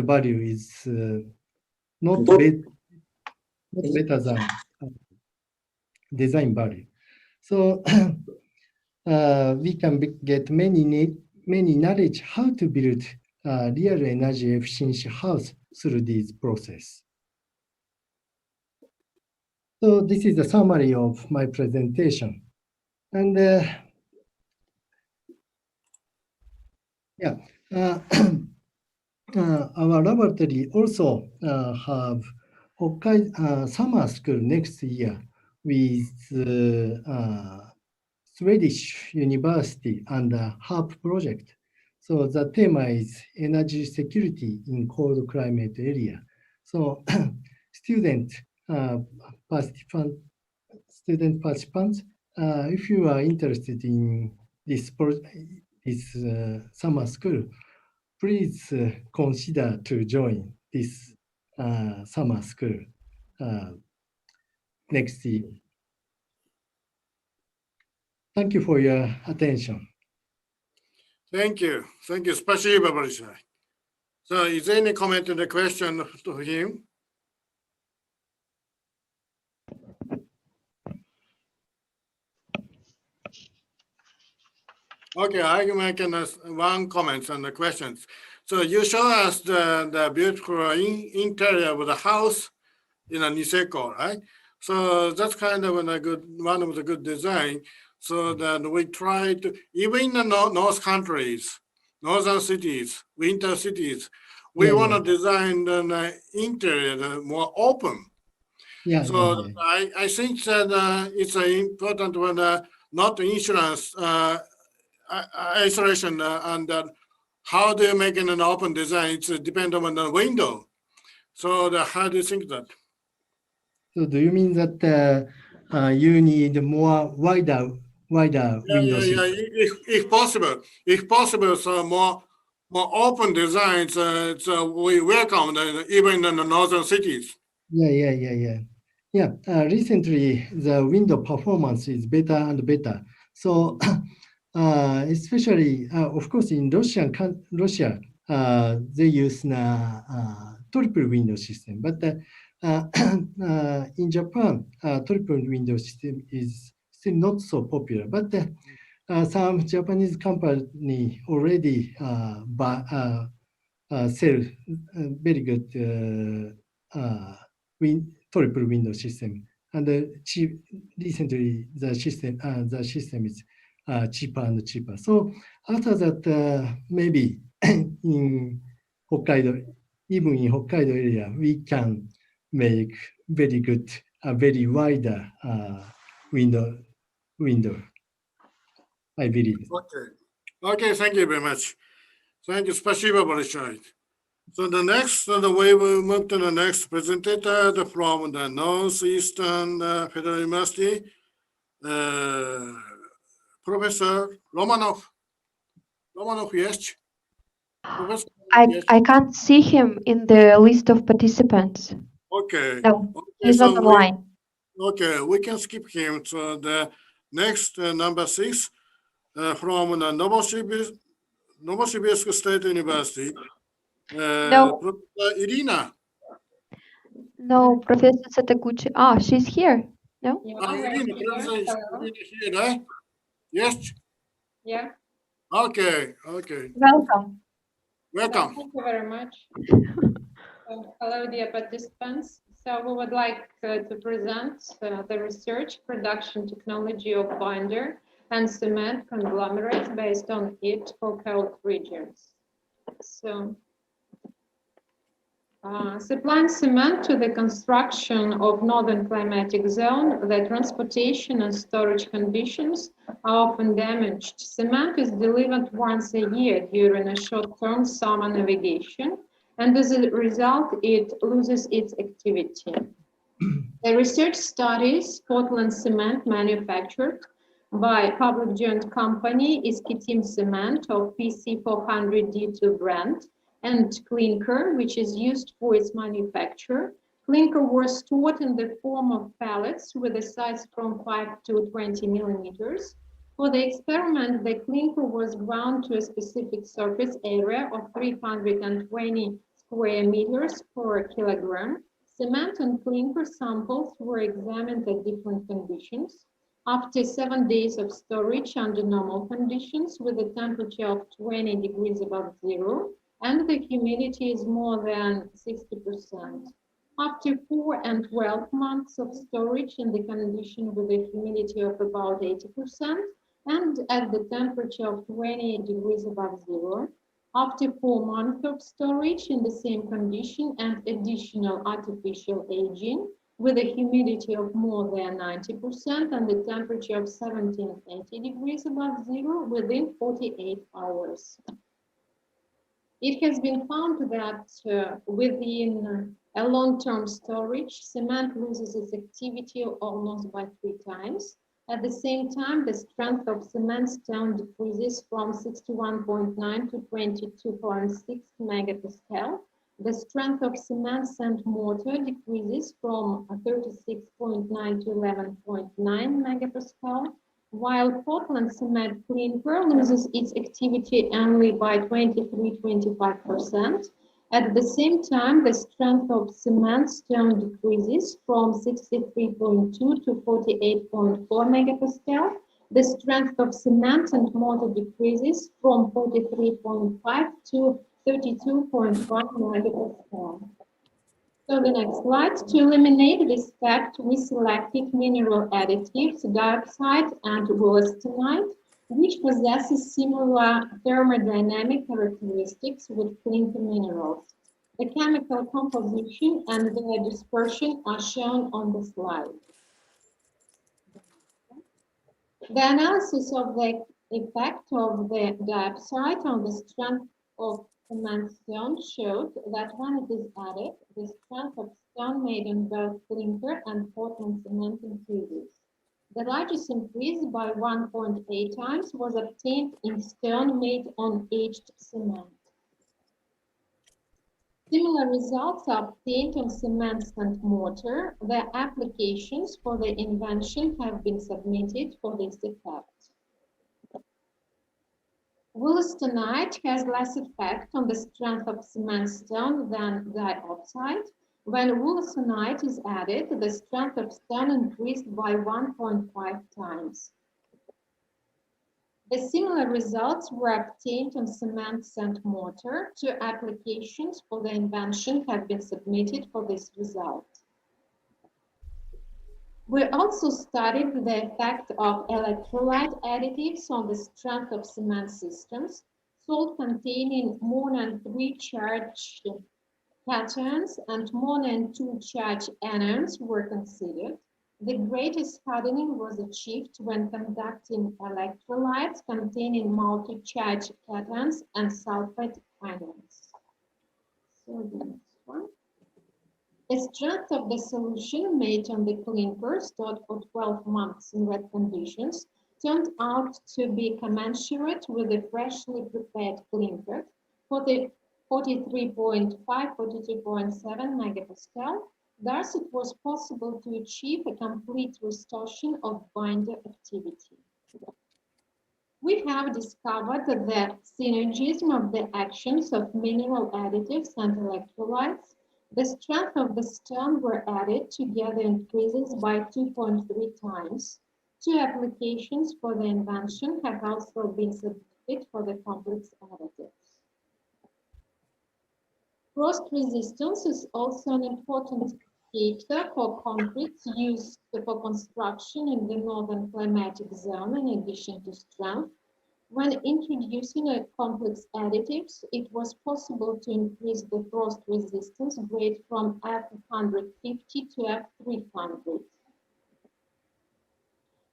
value is not better than design value. So we can get many knowledge how to build real energy efficiency house through this process. So this is a summary of my presentation. And our laboratory also have Hokkaido summer school next year with Swedish University and HaRP project. So the theme is energy security in cold climate area. So student participants, if you are interested in this summer school, please consider to join this summer school next year. Thank you for your attention. Thank you. Thank you. Спасибо большое. So is there any comment or question to him? Okay, I can make one comment on the questions. So you show us the beautiful interior of the house in a Niseko, right? So that's kind of one of the good design. So that we try to, even in the northern cities, winter cities, we want to design the interior more open. I think that it's important when not insurance isolation and how do you make an open design? It's depend on the window. So how do you think that? So do you mean that you need more wider windows? Yeah. If possible, so more open designs. So we welcome even in the northern cities. Yeah. Recently, the window performance is better and better. So especially, of course, in Russia, they use triple window system, but in Japan, triple window system is still not so popular. But some Japanese company already sell very good triple window system, and recently the system is cheaper and cheaper. So after that, maybe in Hokkaido, even in Hokkaido area, we can make very good, very wider window, I believe. Okay, thank you very much. Thank you, спасибо большое. So the next, we will move to the next presenter from the Northeastern Federal University, Professor Romanov. Romanov, yes. Professor, yes. I can't see him in the list of participants. Okay. No, Okay, he's not online. Okay, we can skip him. So the next number 6 from the Novosibirsk State University, No, Professor Irina. no, Professor Sataguchi. Ah, she's here. No? Yeah, Irina, Professor Irina here, right? Yes. Yeah. Okay, okay. Welcome. Welcome. Thank you very much. Hello, dear participants. So we would like to present the research production technology of binder and cement conglomerates based on heat for cold regions. So supplying cement to the construction of northern climatic zone, the transportation and storage conditions are often damaged. Cement is delivered once a year during a short-term summer navigation, and as a result, it loses its activity. The research studies Portland cement manufactured by public joint company Iskitim Cement of PC400D2 brand, and clinker, which is used for its manufacture. Clinker was stored in the form of pellets with a size from 5 to 20 millimeters. For the experiment, the clinker was ground to a specific surface area of 320 square meters per kilogram. Cement and clinker samples were examined at different conditions. After 7 days of storage under normal conditions with a temperature of 20 degrees above zero, and the humidity is more than 60%. After 4 and 12 months of storage in the condition with a humidity of about 80% and at the temperature of 20 degrees above zero, after 4 months of storage in the same condition and additional artificial aging with a humidity of more than 90% and the temperature of 1780 degrees above zero within 48 hours. It has been found that within a long-term storage, cement loses its activity almost by 3 times. At the same time, the strength of cement stone decreases from 61.9 to 22.6 megapascal. The strength of cement sand mortar decreases from 36.9 to 11.9 megapascal, while Portland cement clinker loses its activity only by 23-25%. At the same time, the strength of cement stone decreases from 63.2 to 48.4 megapascal. The strength of cement and mortar decreases from 43.5 to 32.1 megapascal. So the next slide. To eliminate this fact, we selected mineral additives, dioxide and wollastonite, which possesses similar thermodynamic characteristics with clinker minerals. The chemical composition and their dispersion are shown on the slide. The analysis of the effect of the dioxide on the strength of cement stone showed that when it is added, the strength of stone made in both clinker and Portland cement increases. The largest increase by 1.8 times was obtained in stone made on aged cement. Similar results are obtained on cement and mortar. The applications for the invention have been submitted for this effect. Wollastonite has less effect on the strength of cement stone than dioxide. When wollastonite is added, the strength of stone increased by 1.5 times. The similar results were obtained on cement and mortar. 2 applications for the invention have been submitted for this result. We also studied the effect of electrolyte additives on the strength of cement systems. Salt containing more than 3 charged cations and more than 2 charged anions were considered. The greatest hardening was achieved when conducting electrolytes containing multi-charged cations and sulfate ions. So the next one. The strength of the solution made on the clinker stored for 12 months in wet conditions turned out to be commensurate with the freshly prepared clinker for the 43.5, 42.7 megapascal. Thus, it was possible to achieve a complete restoration of binder activity. We have discovered the synergism of the actions of mineral additives and electrolytes. The strength of the stone were added together increases by 2.3 times. 2 applications for the invention have also been submitted for the complex additives. Frost resistance is also an important factor for concrete used for construction in the northern climatic zone in addition to strength. When introducing a complex additives, it was possible to increase the frost resistance grade from F150 to F300.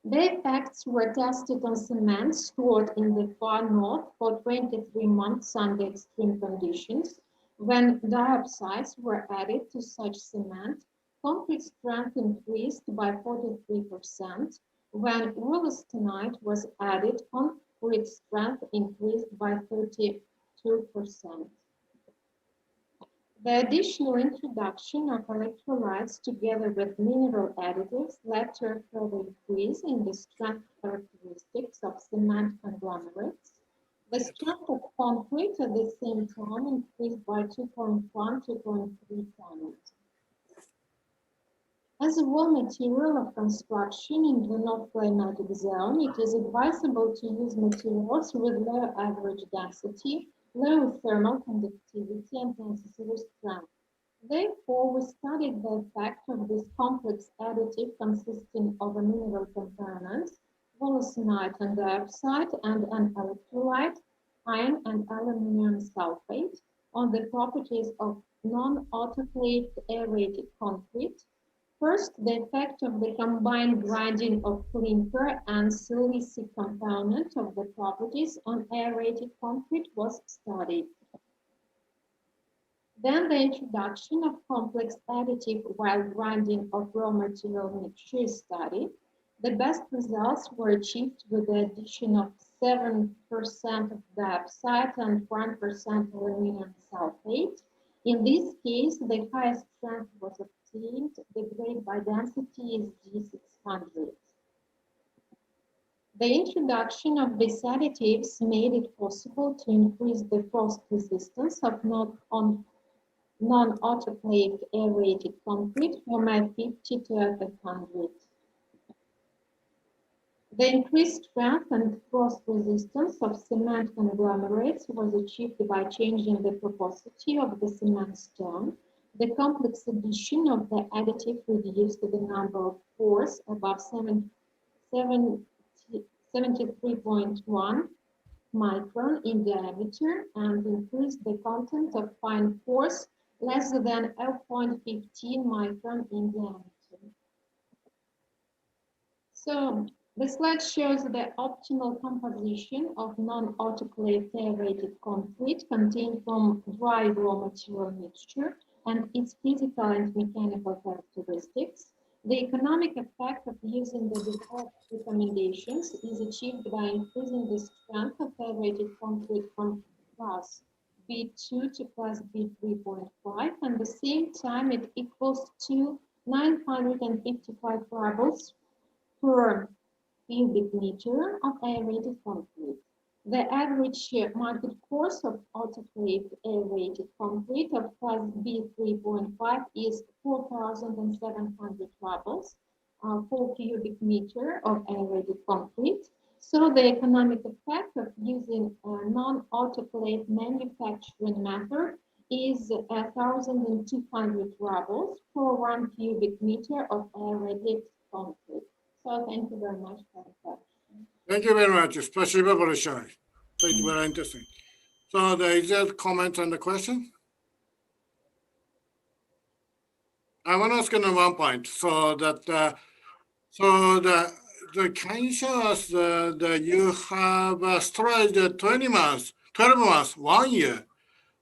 The effects were tested on cement stored in the far north for 23 months under extreme conditions. When dioxides were added to such cement, concrete strength increased by 43%. When wollastonite was added, concrete strength increased by 32%. The additional introduction of electrolytes together with mineral additives led to a further increase in the strength characteristics of cement conglomerates. The strength of concrete at the same time increased by 2.1 to 2.3 times. As a raw material of construction in the North climatic zone, it is advisable to use materials with low average density, low thermal conductivity, and necessary strength. Therefore, we studied the effect of this complex additive consisting of a mineral component, wollastonite and dioxide, and an electrolyte, iron and aluminum sulfate, on the properties of non-autoclaved aerated concrete. First, the effect of the combined grinding of clinker and silicic component of the properties on aerated concrete was studied. Then the introduction of complex additive while grinding of raw material mixture is studied. The best results were achieved with the addition of 7% of dioxide and 1% aluminum sulfate. In this case, the highest strength was obtained. The grade by density is G600. The introduction of these additives made it possible to increase the frost resistance of non-autoclaved aerated concrete from F50 to F100. The increased strength and frost resistance of cement conglomerates was achieved by changing the porosity of the cement stone. The complex addition of the additive reduced the number of pores above 73.1 micron in diameter and increased the content of fine pores less than 0.15 micron in diameter. So the slide shows the optimal composition of non-autoclaved aerated concrete contained from dry raw material mixture and its physical and mechanical characteristics. The economic effect of using the default recommendations is achieved by increasing the strength of aerated concrete from class B2 to class B3.5, and at the same time it equals to 955 rubles per cubic meter of aerated concrete. The average market cost of autoclaved aerated concrete of class B3.5 is 4,700 rubles per cubic meter of aerated concrete. So the economic effect of using a non-autoclave manufacturing method is 1,200 rubles per 1 cubic meter of aerated concrete. So thank you very much for the question. Thank you very much. Спасибо большое. Thank you, very interesting. So is there a comment on the question? I want to ask on one point. So that can you show us that you have storage 12 months, 1 year.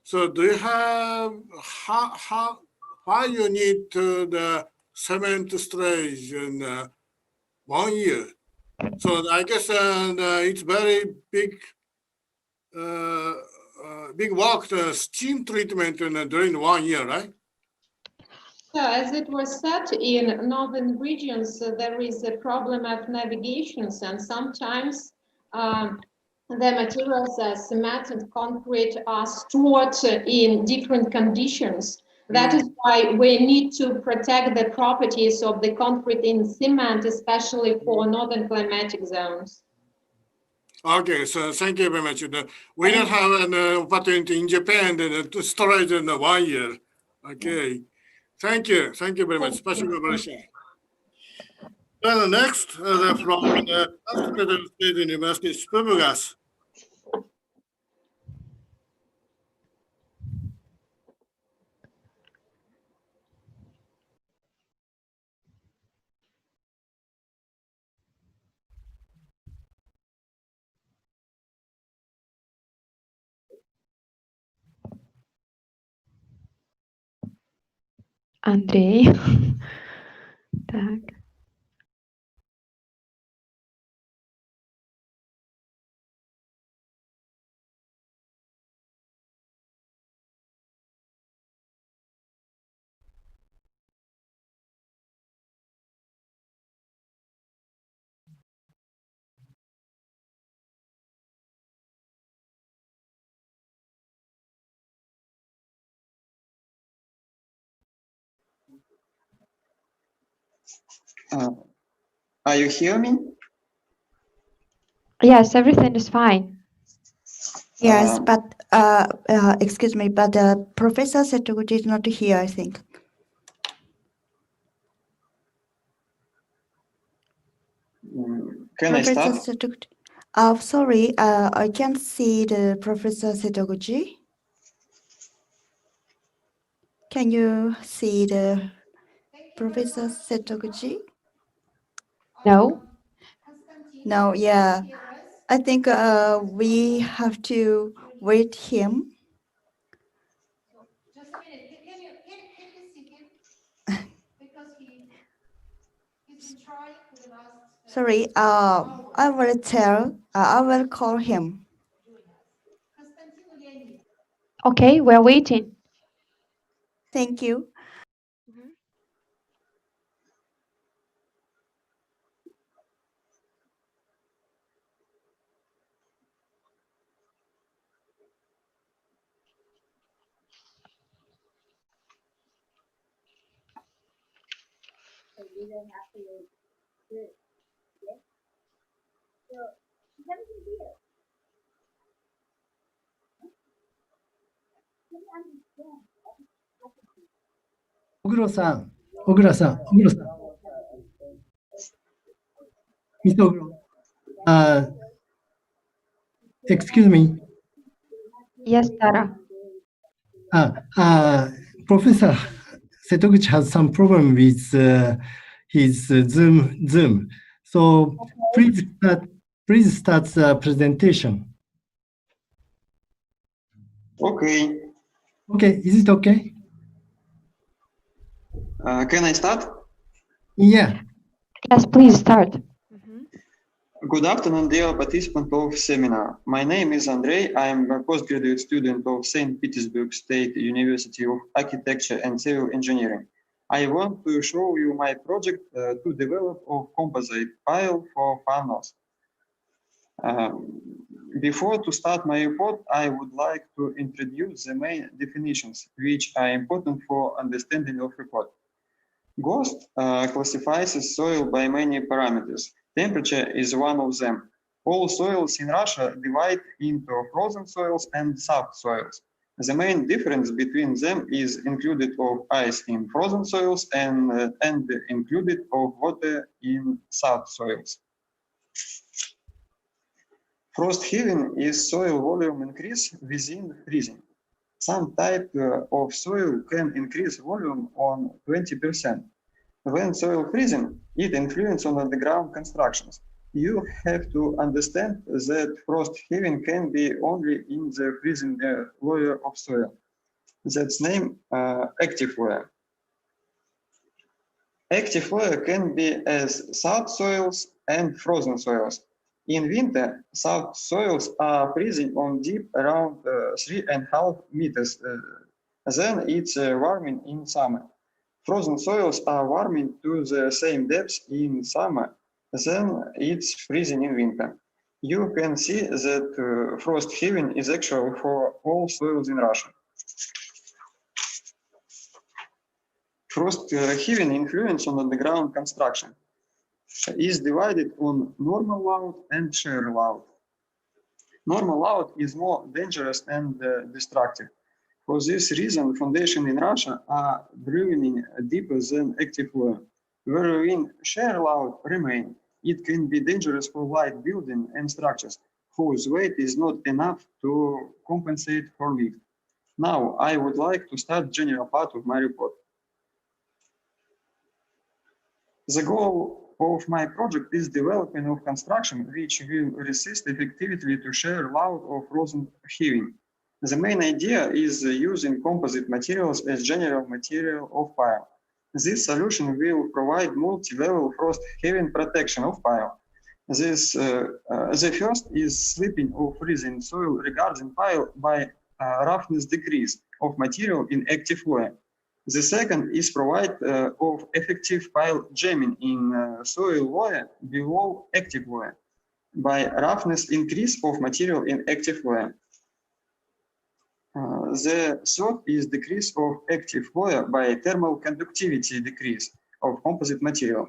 So do you have why you need the cement stage in 1 year? So I guess it's very big big work, the steam treatment during 1 year, right? So as it was said, in northern regions, there is a problem of navigations, and sometimes the materials as cement and concrete are stored in different conditions. That is why we need to protect the properties of the concrete in cement, especially for northern climatic zones. Okay, so thank you very much. We don't have an opportunity in Japan to store it in 1 year. Okay, thank you very much. Спасибо большое. Then next, from the Secretary of State University, Spurgas. Андрей. Так. Are you hearing me? Yes, everything is fine. Yes, but excuse me, but Professor Setoguchi is not here, I think. Can I start? Setoguchi. Sorry, I can't see the Professor Setoguchi. Can you see the Professor Setoguchi? No. No, yeah. I think we have to wait him. Just a minute, can you see him? Because he's been trying for the last... Sorry, I will call him. Okay, we're waiting. Thank you. So you don't have to do it. Yes? So everything here. Can you understand? 小黒さん、小黒さん、ミス小黒。Excuse me. Yes, Tara. Professor Setoguchi has some problem with his Zoom. So please start the presentation. Okay. Okay, is it okay? Can I start? Yeah. Yes, please start. Good afternoon, dear participant of seminar. My name is Andrei. I am a postgraduate student of St. Petersburg State University of Architecture and Civil Engineering. I want to show you my project to develop a composite pile for Far North. Before to start my report, I would like to introduce the main definitions, which are important for understanding of report. GOST classifies the soil by many parameters. Temperature is one of them. All soils in Russia divide into frozen soils and soft soils. The main difference between them is included of ice in frozen soils and included of water in soft soils. Frost heaving is soil volume increase within freezing. Some type of soil can increase volume on 20%. When soil freezing, it influences on underground constructions. You have to understand that frost heaving can be only in the freezing layer of soil. That's named active layer. Active layer can be as soft soils and frozen soils. In winter, soft soils are freezing on deep around 3.5 meters. Then it's warming in summer. Frozen soils are warming to the same depth in summer. Then it's freezing in winter. You can see that frost heaving is actual for all soils in Russia. Frost heaving influence on underground construction is divided on normal load and shear load. Normal load is more dangerous and destructive. For this reason, foundations in Russia are driven deeper than active layer. Wherein shear load remain, it can be dangerous for light building and structures whose weight is not enough to compensate for lift. Now, I would like to start general part of my report. The goal of my project is development of construction which will resist effectively to shear load of frozen heaving. The main idea is using composite materials as general material of pile. This solution will provide multi-level frost heaving protection of pile. The first is slipping or freezing soil regarding pile by roughness decrease of material in active layer. The second is provide of effective pile jamming in soil layer below active layer by roughness increase of material in active layer. The third is decrease of active layer by thermal conductivity decrease of composite material.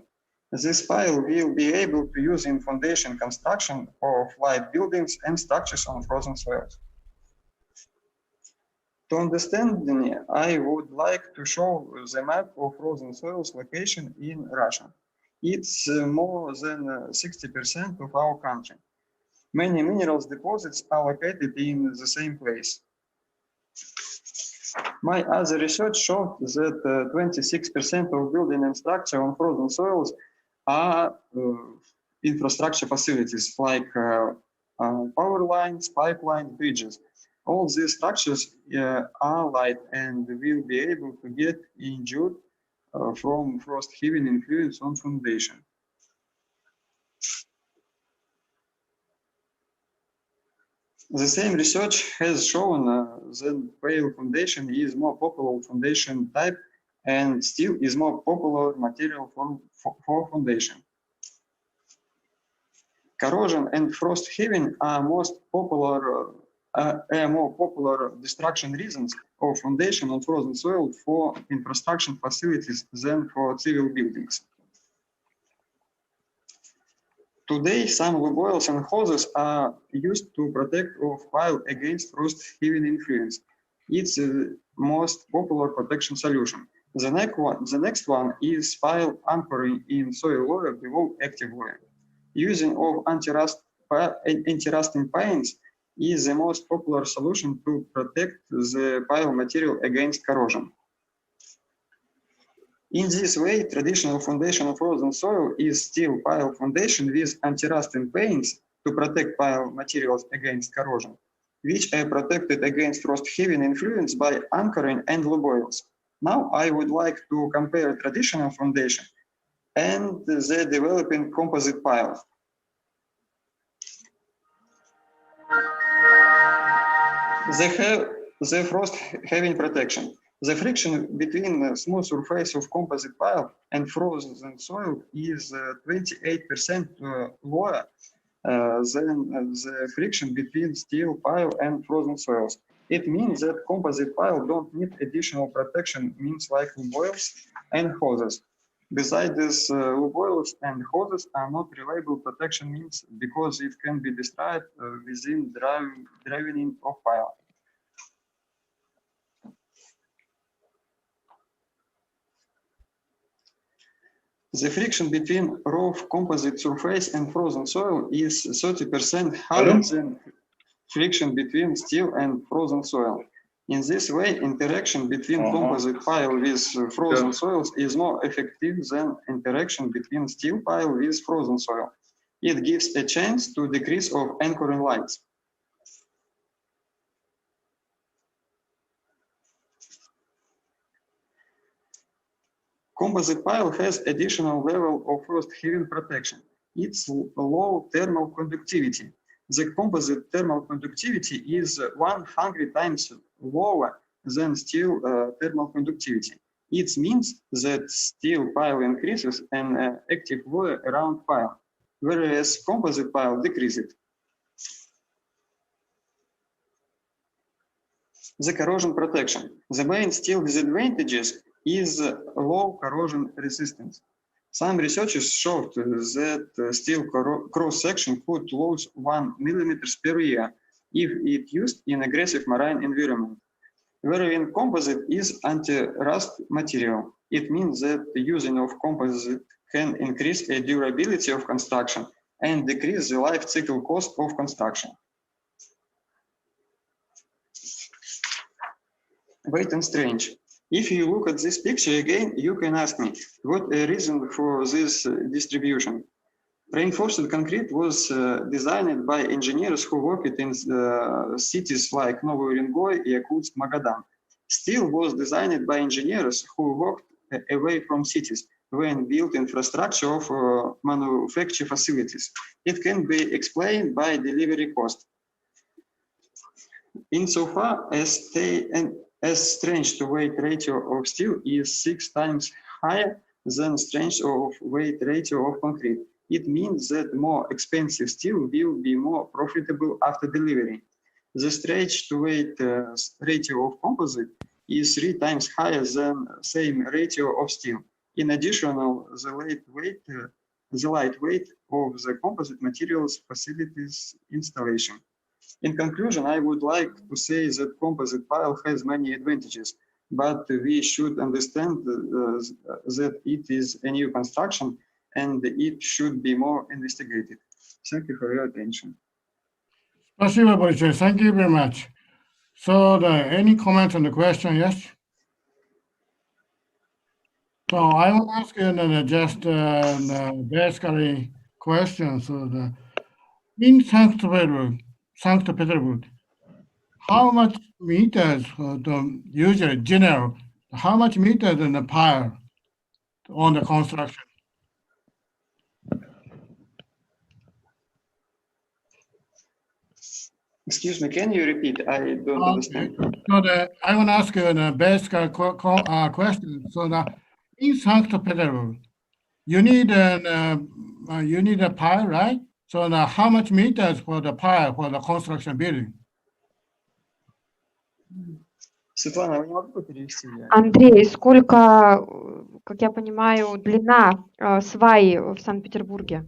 This pile will be able to use in foundation construction of light buildings and structures on frozen soils. To understand me, I would like to show the map of frozen soils location in Russia. It's more than 60% of our country. Many minerals deposits are located in the same place. My other research showed that 26% of building and structure on frozen soils are infrastructure facilities like power lines, pipelines, bridges. All these structures are light and will be able to get injured from frost heaving influence on foundation. The same research has shown that pale foundation is more popular foundation type and steel is more popular material for foundation. Corrosion and frost heaving are more popular destruction reasons of foundation on frozen soil for infrastructure facilities than for civil buildings. Today, some lube oils and hoses are used to protect of pile against frost heaving influence. It's the most popular protection solution. The next one is pile anchoring in soil layer below active layer. Using of anti-rusting paints is the most popular solution to protect the pile material against corrosion. In this way, traditional foundation of frozen soil is steel pile foundation with anti-rusting paints to protect pile materials against corrosion, which are protected against frost heaving influence by anchoring and lube oils. Now I would like to compare traditional foundation and the developing composite pile. They have the frost heaving protection. The friction between the smooth surface of composite pile and frozen soil is 28% lower than the friction between steel pile and frozen soils. It means that composite pile don't need additional protection means like lube oils and hoses. Besides this, lube oils and hoses are not reliable protection means because it can be destroyed within driving of pile. The friction between rough composite surface and frozen soil is 30% higher than friction between steel and frozen soil. In this way, interaction between composite pile with frozen soils is more effective than interaction between steel pile with frozen soil. It gives a chance to decrease of anchoring lights. Composite pile has additional level of frost heaving protection. It's low thermal conductivity. The composite thermal conductivity is 100 times lower than steel thermal conductivity. It means that steel pile increases an active wear around pile, whereas composite pile decreases. The corrosion protection. The main steel disadvantages is low corrosion resistance. Some researchers showed that steel cross-section could lose 1 mm per year if it used in aggressive marine environment. Wherein composite is anti-rust material. It means that the using of composite can increase the durability of construction and decrease the life cycle cost of construction. Weight and strength. If you look at this picture again, you can ask me, what a reason for this distribution? Reinforced concrete was designed by engineers who worked in cities like Novy Urengoy, Yakutsk, Magadan. Steel was designed by engineers who worked away from cities when built infrastructure of manufacturing facilities. It can be explained by delivery cost. Insofar as strength to weight ratio of steel is 6 times higher than strength of weight ratio of concrete. It means that more expensive steel will be more profitable after delivery. The stretch to weight ratio of composite is 3 times higher than same ratio of steel. In addition, the lightweight of the composite materials facilities installation. In conclusion, I would like to say that composite pile has many advantages, but we should understand that it is a new construction and it should be more investigated. Thank you for your attention. Спасибо большое. Thank you very much. So, any comments on the question? Yes? So, I will ask you just basically questions. So, in St. Petersburg, how much meters, usually general, how much meters in the pile on the construction? Excuse me, can you repeat? I don't understand. So I want to ask you a basic question. So in St. Petersburg, you need a pile, right? So how much meters for the pile for the construction building? Светлана, вы не могли бы перевести? Андрей, сколько, как я понимаю, длина сваи в Санкт-Петербурге?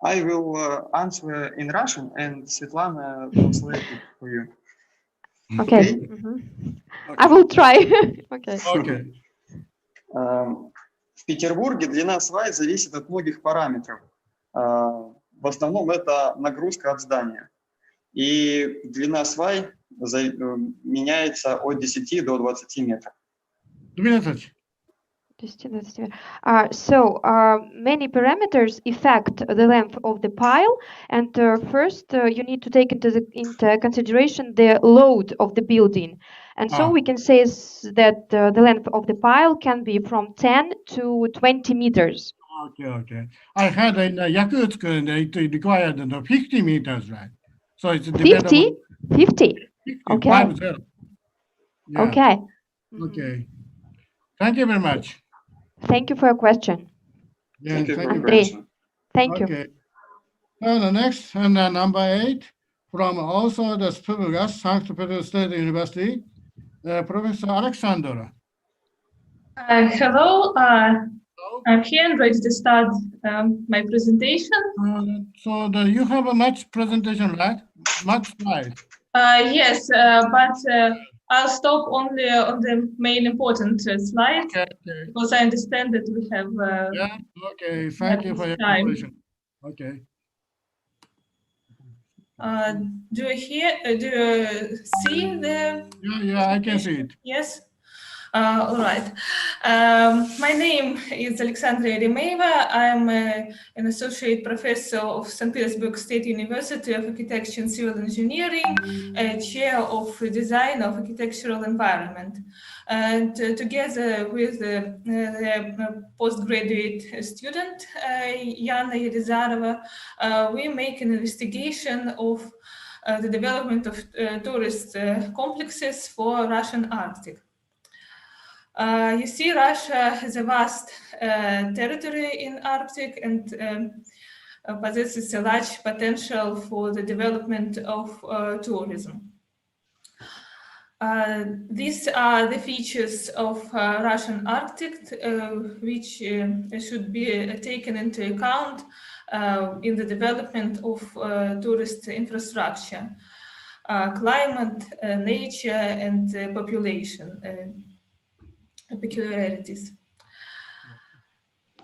I will answer in Russian, and Svetlana translate it for you. Okay. I will try. Okay. Okay. В Петербурге длина свай зависит от многих параметров. В основном это нагрузка от здания. И длина свай меняется от 10 до 20 метров. 12. So many parameters affect the length of the pile, and first you need to take into consideration the load of the building, and so we can say that the length of the pile can be from 10 to 20 meters. Okay. I had in Yakutsk, and it required 50 meters, right? So it's 50? 50. Okay. 50. Yeah. Okay. Okay. Thank you very much. Thank you for your question. Yeah, Thank you for your Andrei. question. Thank you. Okay. So the next, and number 8, from also the Spivgas, St. Petersburg State University, Professor Alexandra. Hello, I'm here and ready to start my presentation. So you have a much presentation, right? Much slides. Yes, but I'll stop only on the main important slides, Okay. because I understand that we have Yeah, okay. Thank you for your time. cooperation. Okay. Do you see the? Yeah, I can see it. Yes. All right. My name is Alexandria Remeva. I'm an associate professor of St. Petersburg State University of Architecture and Civil Engineering, chair of design of architectural environment. And together with the postgraduate student, Yana Yerizarova, we make an investigation of the development of tourist complexes for Russian Arctic. You see, Russia has a vast territory in Arctic and possesses a large potential for the development of tourism. These are the features of Russian Arctic, which should be taken into account in the development of tourist infrastructure, climate, nature, and population peculiarities.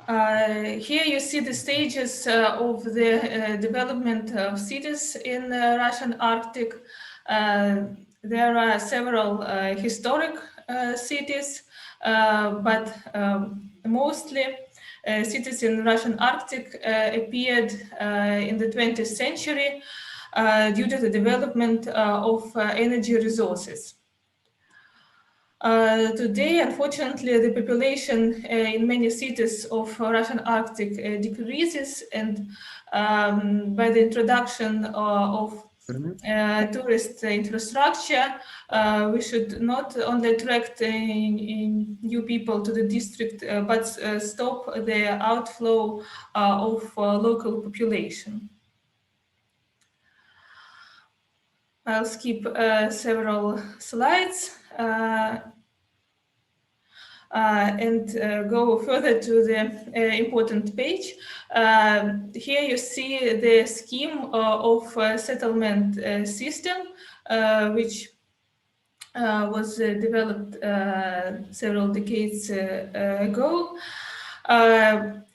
Here you see the stages of the development of cities in Russian Arctic. There are several historic cities, but mostly cities in Russian Arctic appeared in the 20th century due to the development of energy resources. Today, unfortunately, the population in many cities of Russian Arctic decreases, and by the introduction of tourist infrastructure, we should not only attract new people to the district, but stop the outflow of local population. I'll skip several slides and go further to the important page. Here you see the scheme of settlement system, which was developed several decades ago.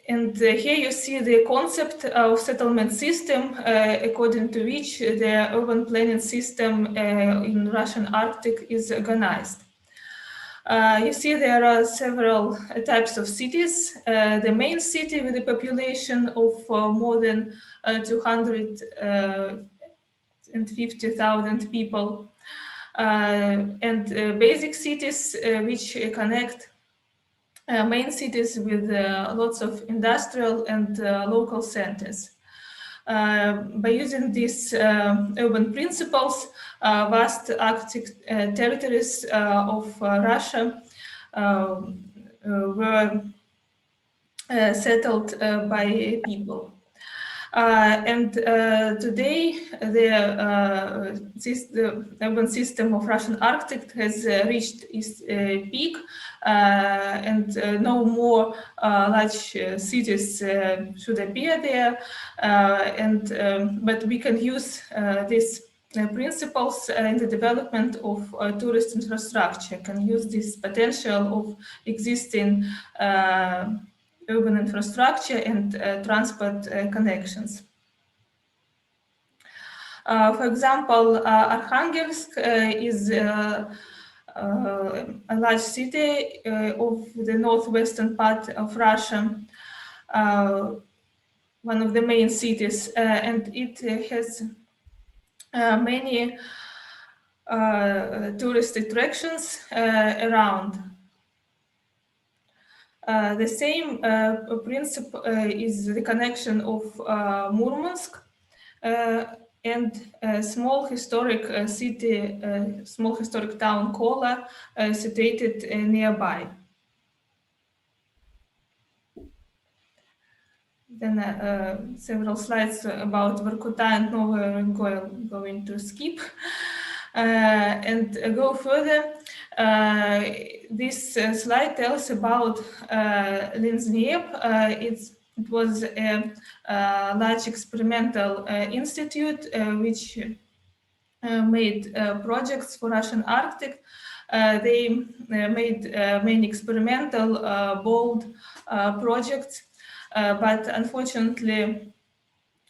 And here you see the concept of settlement system, according to which the urban planning system in Russian Arctic is organized. You see there are several types of cities. The main city with a population of more than 250,000 people, and basic cities which connect main cities with lots of industrial and local centers. By using these urban principles, vast Arctic territories of Russia were settled by people. And today, the urban system of Russian Arctic has reached its peak, and no more large cities should appear there. But we can use these principles in the development of tourist infrastructure, can use this potential of existing urban infrastructure and transport connections. For example, Arkhangelsk is a large city of the northwestern part of Russia, one of the main cities, and it has many tourist attractions around. The same principle is the connection of Murmansk and a small historic city, small historic town Kola, situated nearby. Then several slides about Vorkuta and Novy Urengoy I'm going to skip and go further. This slide tells about Linsniev. It was a large experimental institute which made projects for Russian Arctic. They made many experimental, bold projects, but unfortunately,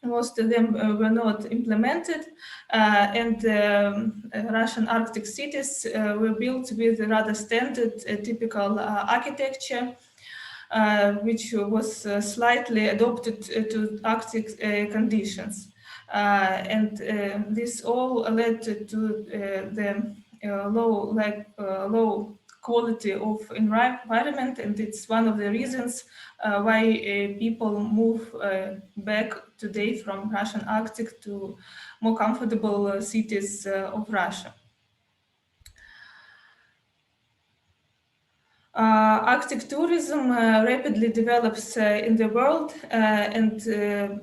most of them were not implemented, and Russian Arctic cities were built with rather standard typical architecture, which was slightly adopted to Arctic conditions. And this all led to the low quality of environment, and it's one of the reasons why people move back today from Russian Arctic to more comfortable cities of Russia. Arctic tourism rapidly develops in the world, and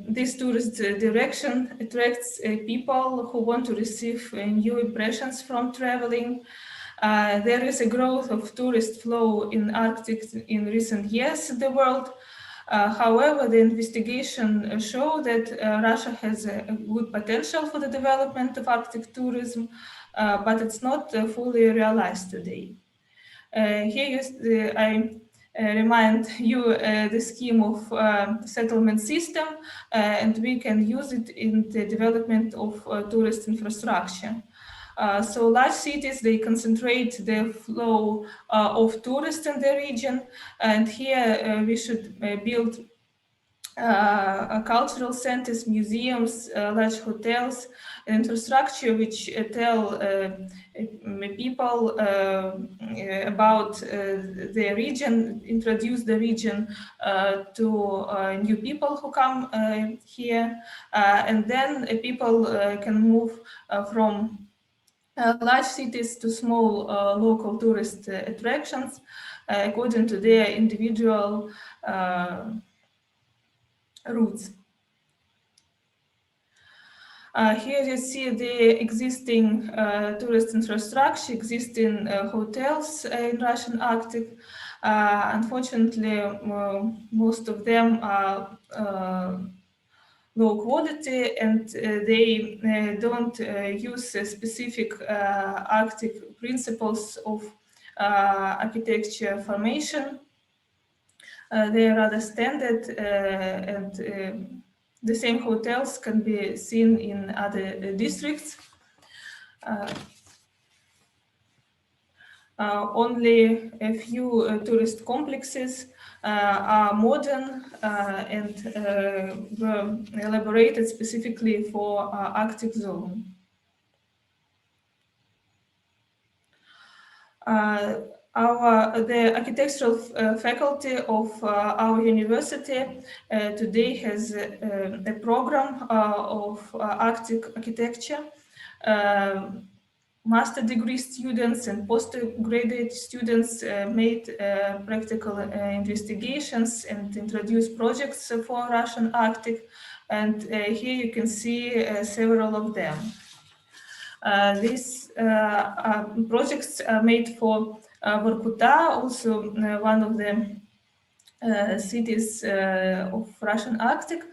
this tourist direction attracts people who want to receive new impressions from traveling. There is a growth of tourist flow in Arctic in recent years in the world. However, the investigation show that Russia has a good potential for the development of Arctic tourism, but it's not fully realized today. Here I remind you the scheme of settlement system, and we can use it in the development of tourist infrastructure. So large cities, they concentrate the flow of tourists in the region, and here we should build cultural centers, museums, large hotels, infrastructure which tell people about the region, introduce the region to new people who come here, and then people can move from large cities to small local tourist attractions according to their individual routes. Here you see the existing tourist infrastructure, existing hotels in Russian Arctic. Unfortunately, most of them are low quality, and they don't use specific Arctic principles of architecture formation. They are rather standard, and the same hotels can be seen in other districts. Only a few tourist complexes are modern and were elaborated specifically for Arctic zone. The architectural faculty of our university today has a program of Arctic architecture. Master degree students and postgraduate students made practical investigations and introduced projects for Russian Arctic, and here you can see several of them. These projects are made for Vorkuta, also one of the cities of Russian Arctic,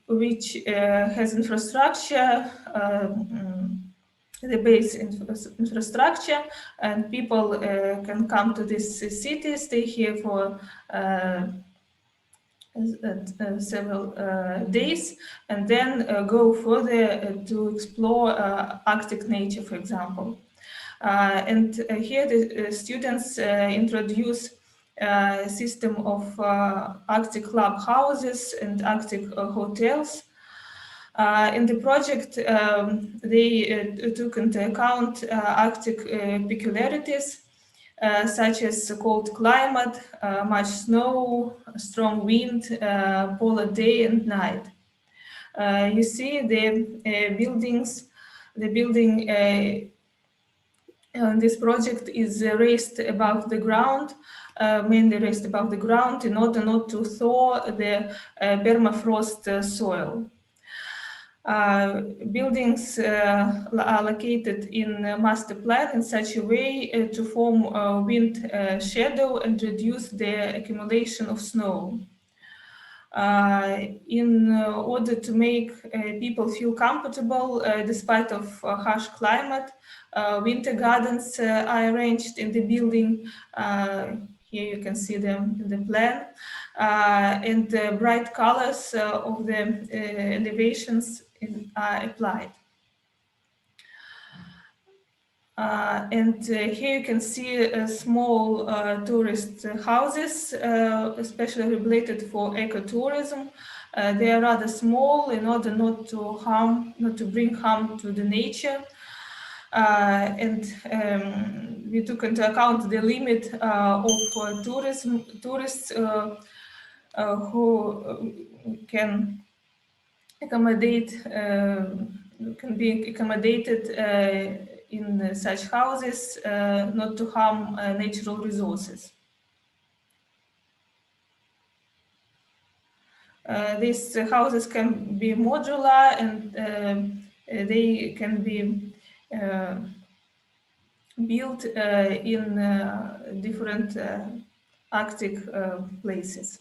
which has infrastructure, the base infrastructure, and people can come to this city, stay here for several days, and then go further to explore Arctic nature, for example. And here the students introduce a system of Arctic clubhouses and Arctic hotels. In the project, they took into account Arctic peculiarities, such as cold climate, much snow, strong wind, polar day and night. You see the buildings, the building this project is raised above the ground, mainly raised above the ground in order not to thaw the permafrost soil. Buildings are located in master plan in such a way to form wind shadow and reduce the accumulation of snow. In order to make people feel comfortable despite of harsh climate, winter gardens are arranged in the building. Here you can see them in the plan. and the bright colors of the elevations are applied. And here you can see small tourist houses, especially related for ecotourism. They are rather small in order not to bring harm to the nature. And we took into account the limit of tourists who can be accommodated in such houses, not to harm natural resources. These houses can be modular and they can be built in different Arctic places.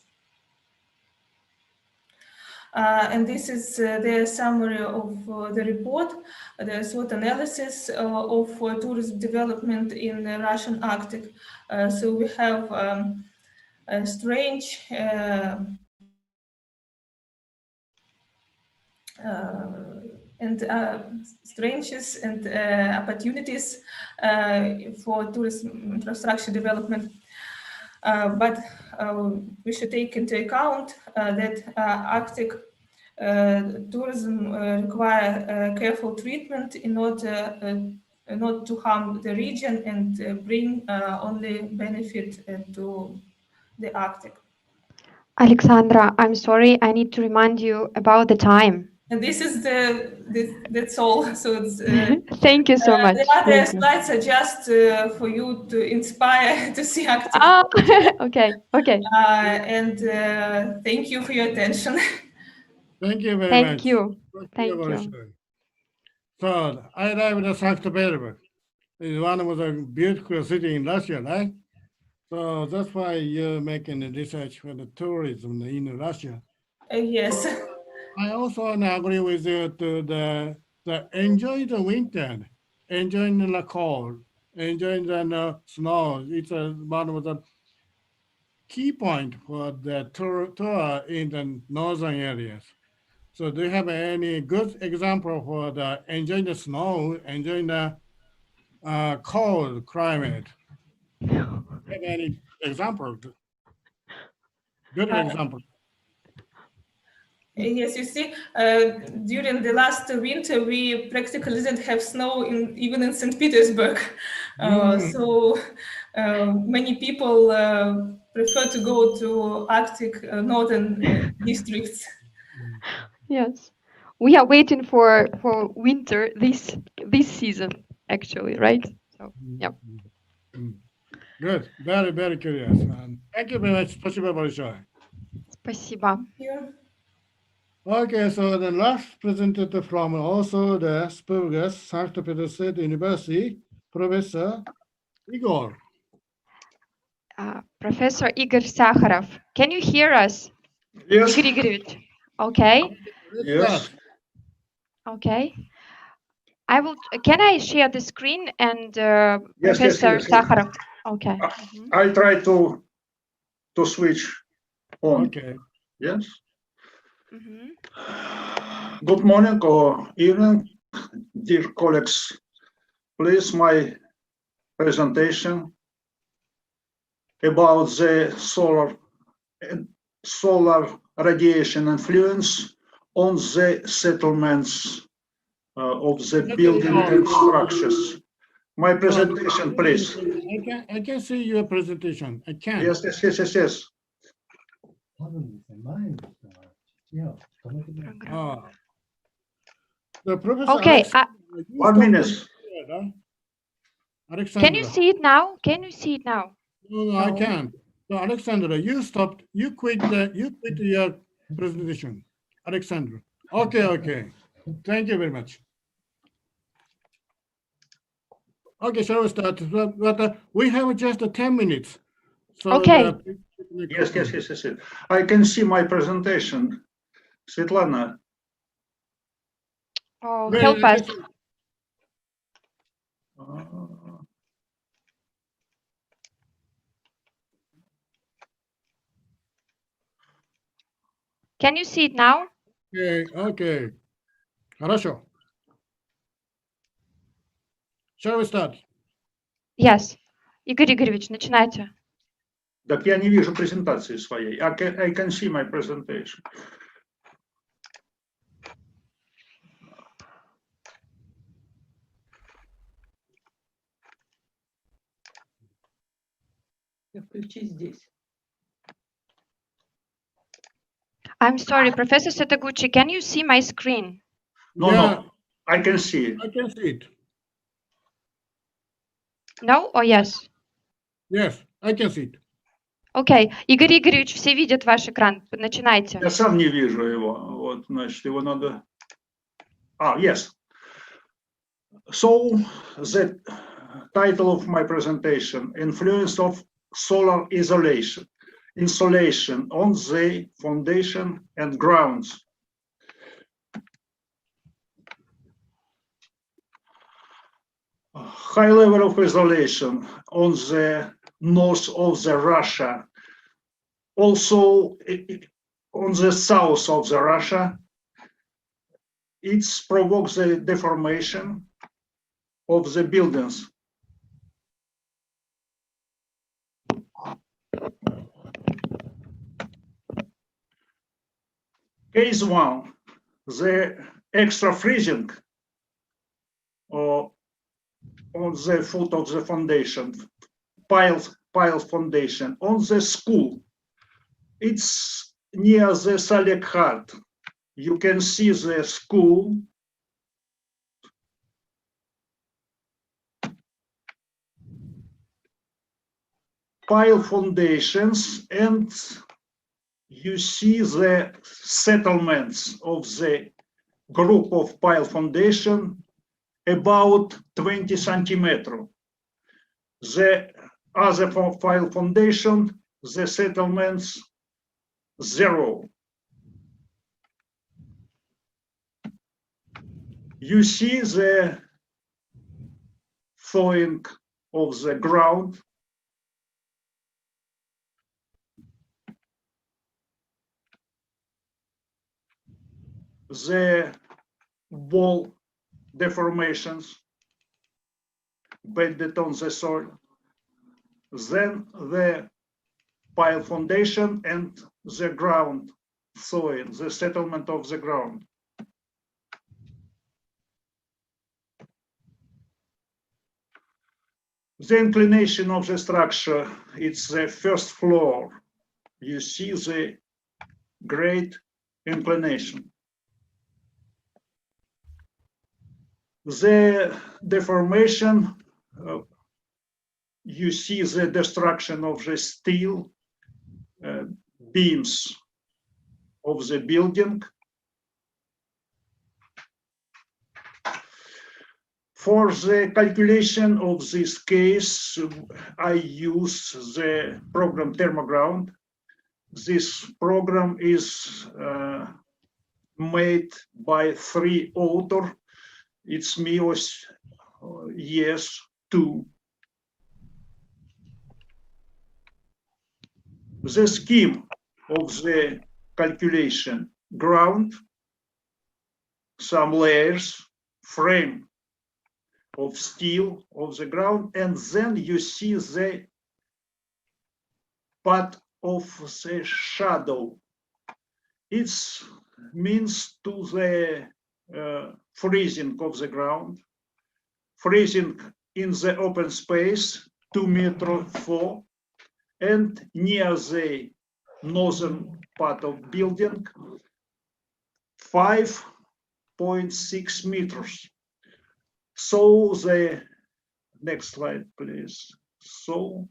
And this is the summary of the report, the SWOT analysis of tourism development in the Russian Arctic. So we have a strange strangeness and opportunities for tourism infrastructure development. But we should take into account that Arctic tourism require careful treatment in order not to harm the region and bring only benefit to the Arctic. Alexandra, I'm sorry, I need to remind you about the time. And this is that's all. So it's, thank you so much. The other slides are just for you to inspire to see Arctic. Okay. And thank you for your attention. Thank you very much. Thank you. So I arrived at St. Petersburg. It's one of the beautiful cities in Russia, right? So that's why you're making research for the tourism in Russia. Yes. I also agree with you to the enjoy the winter, enjoying the cold, enjoying the snow. It's one of the key point for the tour in the northern areas. So do you have any good example for the enjoying the snow, enjoying the cold climate? Have any example? Good example. Yes, you see, during the last winter, we practically didn't have snow even in St. Petersburg. So many people prefer to go to Arctic northern districts. Yes, we are waiting for winter this season, actually, right? So, yeah. Good, very, very curious. Thank you very much. Спасибо большое. Спасибо. Okay, so the last presenter from also the Spurgas, St. Petersburg University, Professor Igor. Professor Igor Sakharov, can you hear us? Yes. Igor Igorovich. Okay. Yes. Okay. Can I share the screen and Yes, Professor yes. Sakharov? Okay. I try to switch on. Okay. Yes. Good morning or evening, dear colleagues. Please, my presentation about the solar radiation influence on the settlements of the building and structures. My presentation, please. I can see your presentation. I can. Yes. The professor. Okay. 1 minute. Alexandra. Can you see it now? No, I can't. So Alexandra, you stopped. You quit your presentation. Alexandra. Okay. Thank you very much. Okay, shall we start? But we have just 10 minutes. So okay. Yes. I can see my presentation. Svetlana. Oh, help us. Can you see it now? Okay. Хорошо. Shall we start? Yes. Игорь Игоревич, начинайте. Так я не вижу презентации своей. I can see my presentation. Включи здесь. I'm sorry, Professor Setaguchi, can you see my screen? No, I can see it. I can see it. No or yes? Yes, I can see it. Окей. Игорь Игоревич, все видят ваш экран. Начинайте. Я сам не вижу его. Вот, значит, его надо... Yes. So, the title of my presentation, Influence of Solar Insolation on the Foundation and Grounds. High level of isolation on the north of the Russia, also on the south of the Russia. It provokes the deformation of the buildings. Case 1, the extra freezing on the foot of the foundation, pile foundation on the school. It's near the Salek Hut. You can see the school. Pile foundations, and you see the settlements of the group of pile foundation about 20 centimeters. The other pile foundation, the settlements 0. You see the thawing of the ground. The wall deformations bedded on the soil. Then the pile foundation and the ground soil, the settlement of the ground. The inclination of the structure, it's the first floor. You see the great inclination. The deformation, you see the destruction of the steel beams of the building. For the calculation of this case, I use the program Thermoground. This program is made by 3 authors. It's me, yes, 2. The scheme of the calculation: ground, some layers, frame of steel of the ground, and then you see the part of the shadow. It means to the freezing of the ground, freezing in the open space 2 meters 4, and near the northern part of building 5.6 meters. So the next slide, please. So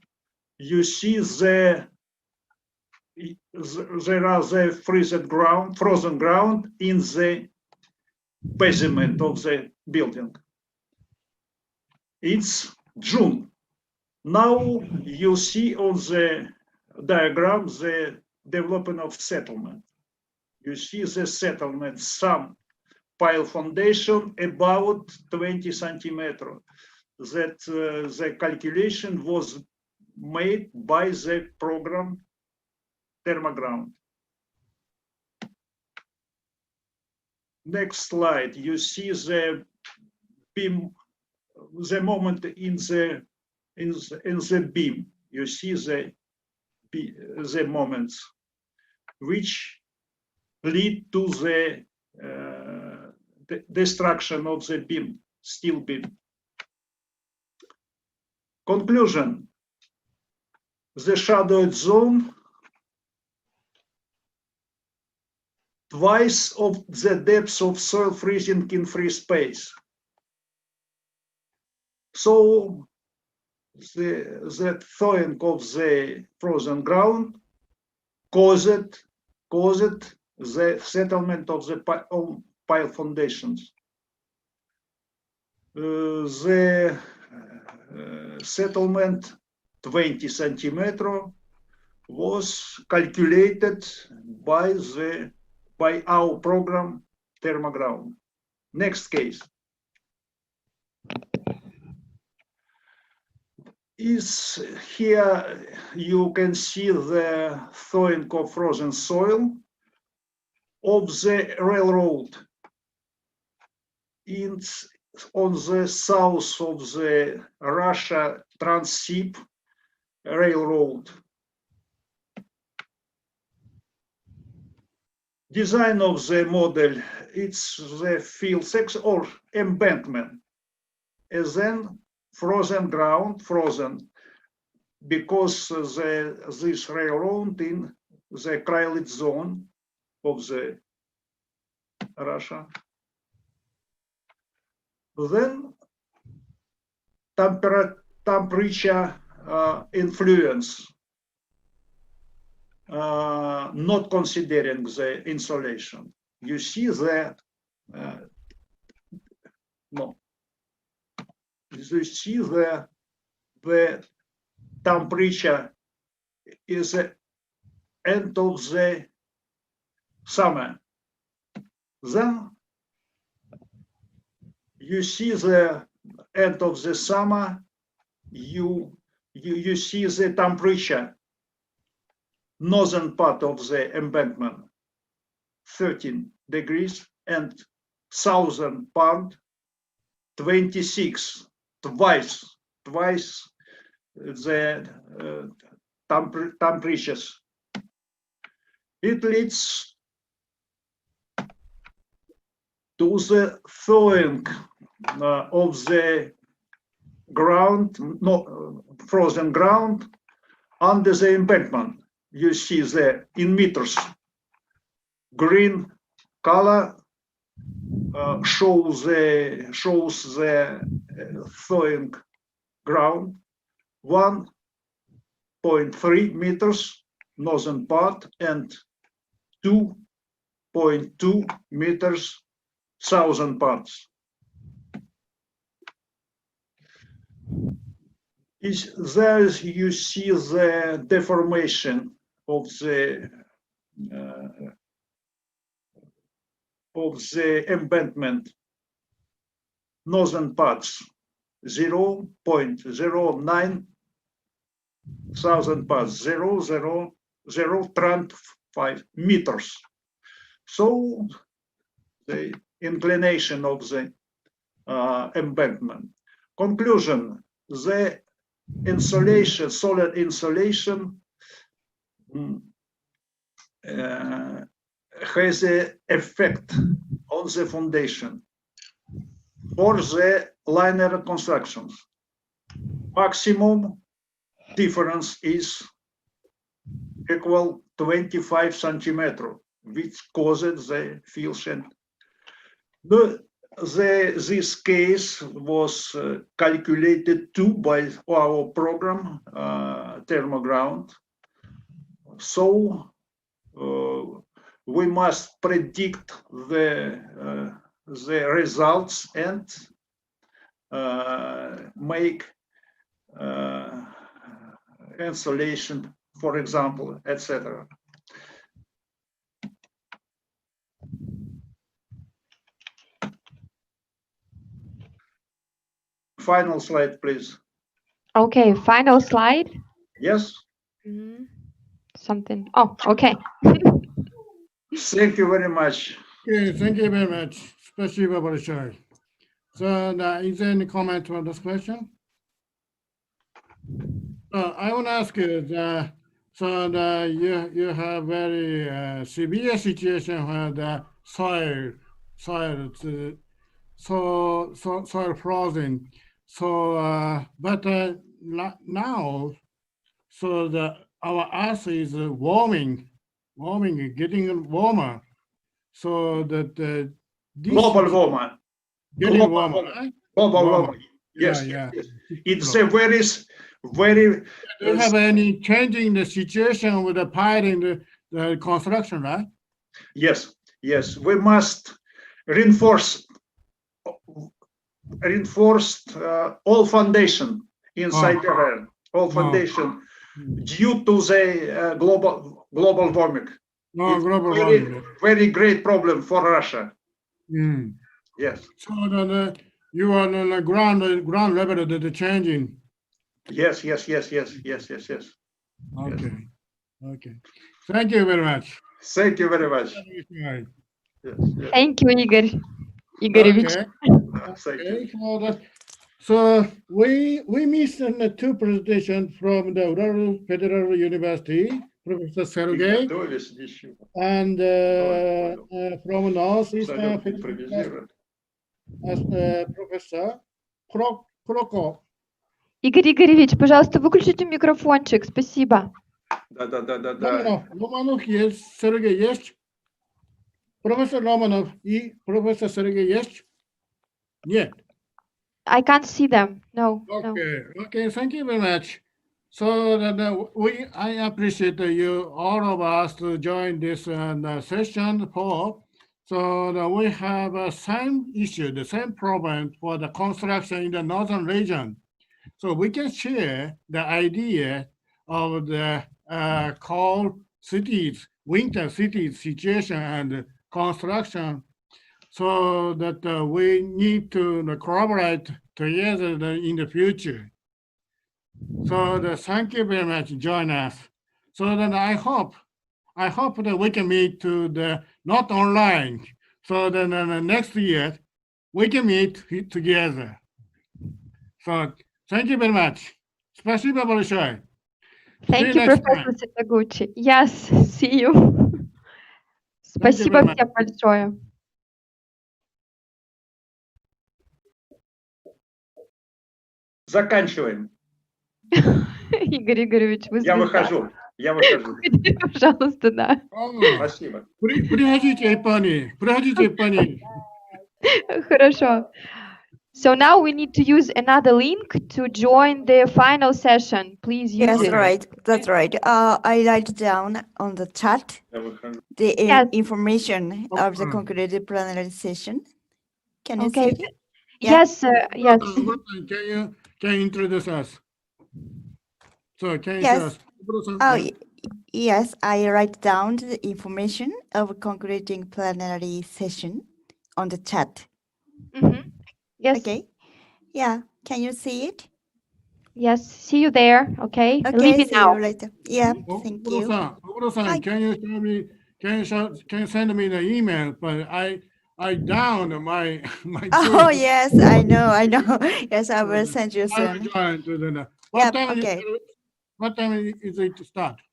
you see there are the frozen ground in the basement of the building. It's June. Now you see on the diagram the development of settlement. You see the settlement, some pile foundation about 20 centimeters. That the calculation was made by the program Thermoground. next slide, you see the beam, the moment in the beam. You see the moments which lead to the destruction of the beam, steel beam. Conclusion: the shadowed zone twice of the depth of soil freezing in free space. So the thawing of the frozen ground caused the settlement of the pile foundations. The settlement 20 centimeter was calculated by our program Thermoground. Next case is here. You can see the thawing of frozen soil of the railroad on the south of the Russia Transsib Railroad. Design of the model, it's the field section or embankment, and then frozen ground, frozen, because this railroad in the climate zone of the Russia. Then temperature influence, not considering the insolation. You see the you see the temperature is the end of the summer. Then you see the end of the summer, you see the temperature, northern part of the embankment, 13 degrees, and southern part, 26, twice the temperatures. It leads to the thawing of the ground, frozen ground under the embankment. You see the in meters green color shows the thawing ground, 1.3 meters northern part and 2.2 meters southern parts. There you see the deformation of the embankment, northern parts, 0.09, southern parts, 0.035 meters. So the inclination of the embankment. Conclusion: the insulation, solid insulation, has an effect on the foundation for the linear constructions. Maximum difference is equal 25 centimeter, which causes the field shed. This case was calculated too by our program Thermoground. So we must predict the results and make insulation, for example, etc. Final slide, please. Okay, final slide. Yes. Something. Oh, okay. Thank you very much. Okay, thank you very much. Спасибо большое. So, is there any comment on this question? I want to ask you, you have very severe situation where the soil frozen. So, but now, so our Earth is warming, getting warmer. So that Global warmer. getting Global warmer, warmer. right? Global Warmer. warming. Yes, Yeah, yes, yes. It's a very. Do you have any changing the situation with the piling the construction, right? Yes, yes. We must reinforce all foundation inside the area. All foundation due to the global warming. No, global very, warming. very great problem for Russia. Mm. Yes. So you are on the ground level that the changing. Yes. Okay. Okay. Thank you very much. Thank you very much. Yes. Thank you, Igor Igorovich. Okay. So we missed two presentations from the Rural Federal University, Professor Sergey, and from Northeast Professor Kroko. Игорь Игоревич, пожалуйста, выключите микрофончик. Спасибо. Да. Romanov есть, Sergey есть. Professor Romanov и Professor Sergey есть? Нет. I can't see them. No. Okay. Thank you very much. So I appreciate you, all of us, to join this session for. So we have the same issue, the same problem for the construction in the northern region. So we can share the idea of the cold cities, winter cities situation and construction, so that we need to collaborate together in the future. So thank you very much, join us. So then I hope that we can meet not online. So then next year we can meet together. So thank you very much. Спасибо большое. Thank you, Professor Sakaguchi. Yes, see you. Спасибо всем большое. Заканчиваем. Игорь Игоревич, вы Я звезда. выхожу. Пожалуйста, да. Спасибо. Приходите, пани. Хорошо. So now we need to use another link to join the final session. Please use it. That's right. I write down on the chat the information of the concluded plenary session. Can you see it? Yes, yes. Can you introduce us? So can you Yes. show us? Yes, I write down the information of concluding plenary session on the chat. Yes. Okay. Yeah. Can you see it? Yes. See you there. Okay. Okay. Leave it See now. you later. Yeah. Thank you. Oguro-san, can you show me? Can you send me the email? But I down my. Oh yes, I know. Yes, I will send you soon. What time is it to start?